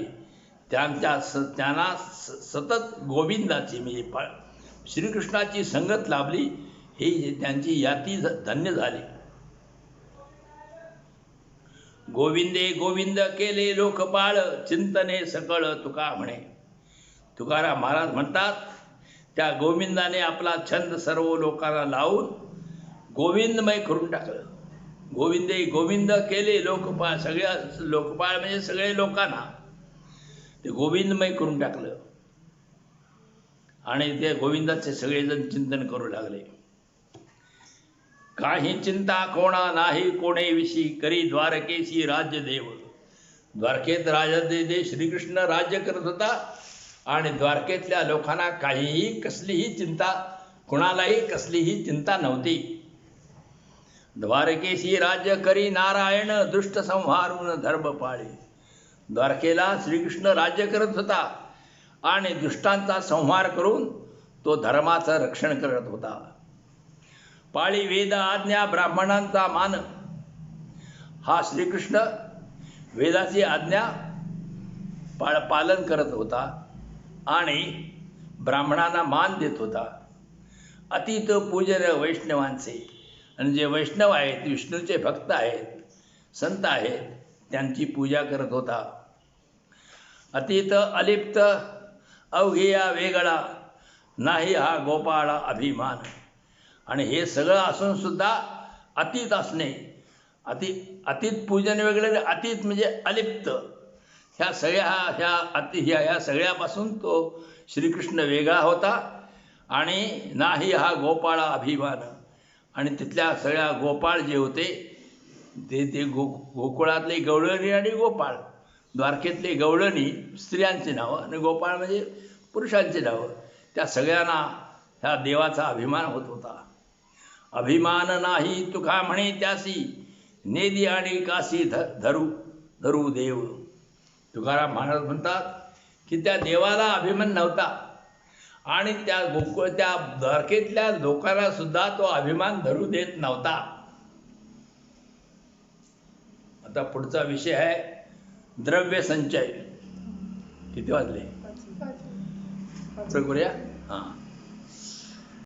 त्यांना सतत गोविंदाची म्हणजे श्रीकृष्णाची संगत लाभली. ही त्यांची याती धन्य झाली. गोविंदे गोविंद केले लोकपाळ. चिंतने सकळ तुका म्हणे. तुकाराम महाराज म्हणतात, त्या गोविंदाने आपला छंद सर्व लोकांना लावून गोविंदमय करून टाकलं. गोविंदे गोविंद केले लोकपाळ. सगळ्या लोकपाळ म्हणजे सगळे लोकांना ते गोविंदमय करून टाकलं. आणि ते गोविंदाचे सगळेजण चिंतन करू लागले. काही चिंता कोणा नाही कोणे विशी. करी द्वारकेशी राज्य देव. द्वारकेत राजा श्रीकृष्ण राज्य करत होता आणि द्वारकेतल्या लोकांना काहीही कसलीही चिंता, कुणालाही कसलीही चिंता नव्हती. द्वारकेशी राज्य करी नारायण. दुष्ट संहारून धर्म पाळे. द्वारकेला श्रीकृष्ण राज्य करत होता आणि दुष्टांचा संहार करून तो धर्माचं रक्षण करत होता. पाळी वेद आज्ञा ब्राह्मणांचा मान. हा श्रीकृष्ण वेदाची आज्ञा पालन करत होता आणि ब्राह्मणांना मान देत होता. अतीत पूजन वैष्णवांचे, आणि जे वैष्णव आहेत, विष्णूचे भक्त आहेत, संत आहेत, त्यांची पूजा करत होता. अतीत अलिप्त अवघिया वेगळा, नाही हा गोपाळा अभिमान. आणि हे सगळं असून सुद्धा अतीत असणे, अतीत पूजन वेगळे, अतीत म्हणजे अलिप्त, ह्या सगळ्यापासून तो श्रीकृष्ण वेगळा होता. आणि नाही हा गोपाळा अभिमान. आणि तिथल्या सगळ्या गोपाळ जे होते ते गोकुळातले गवळणी आणि गोपाळ, द्वारकेतले गवळणी स्त्रियांची नावं आणि गोपाळ म्हणजे पुरुषांची नावं, त्या सगळ्यांना ह्या देवाचा अभिमान होत होता. अभिमान नाही तुका म्हणे त्यासी, नेदी आणि काशी धरू देव. तुकाराम महाराज म्हणतात की त्या देवाला अभिमान नव्हता आणि त्या द्वारकेतल्या लोकांना सुद्धा तो अभिमान धरू देत नव्हता. आता पुढचा विषय आहे द्रव्य संचय. किती वाजले? करूया. हां.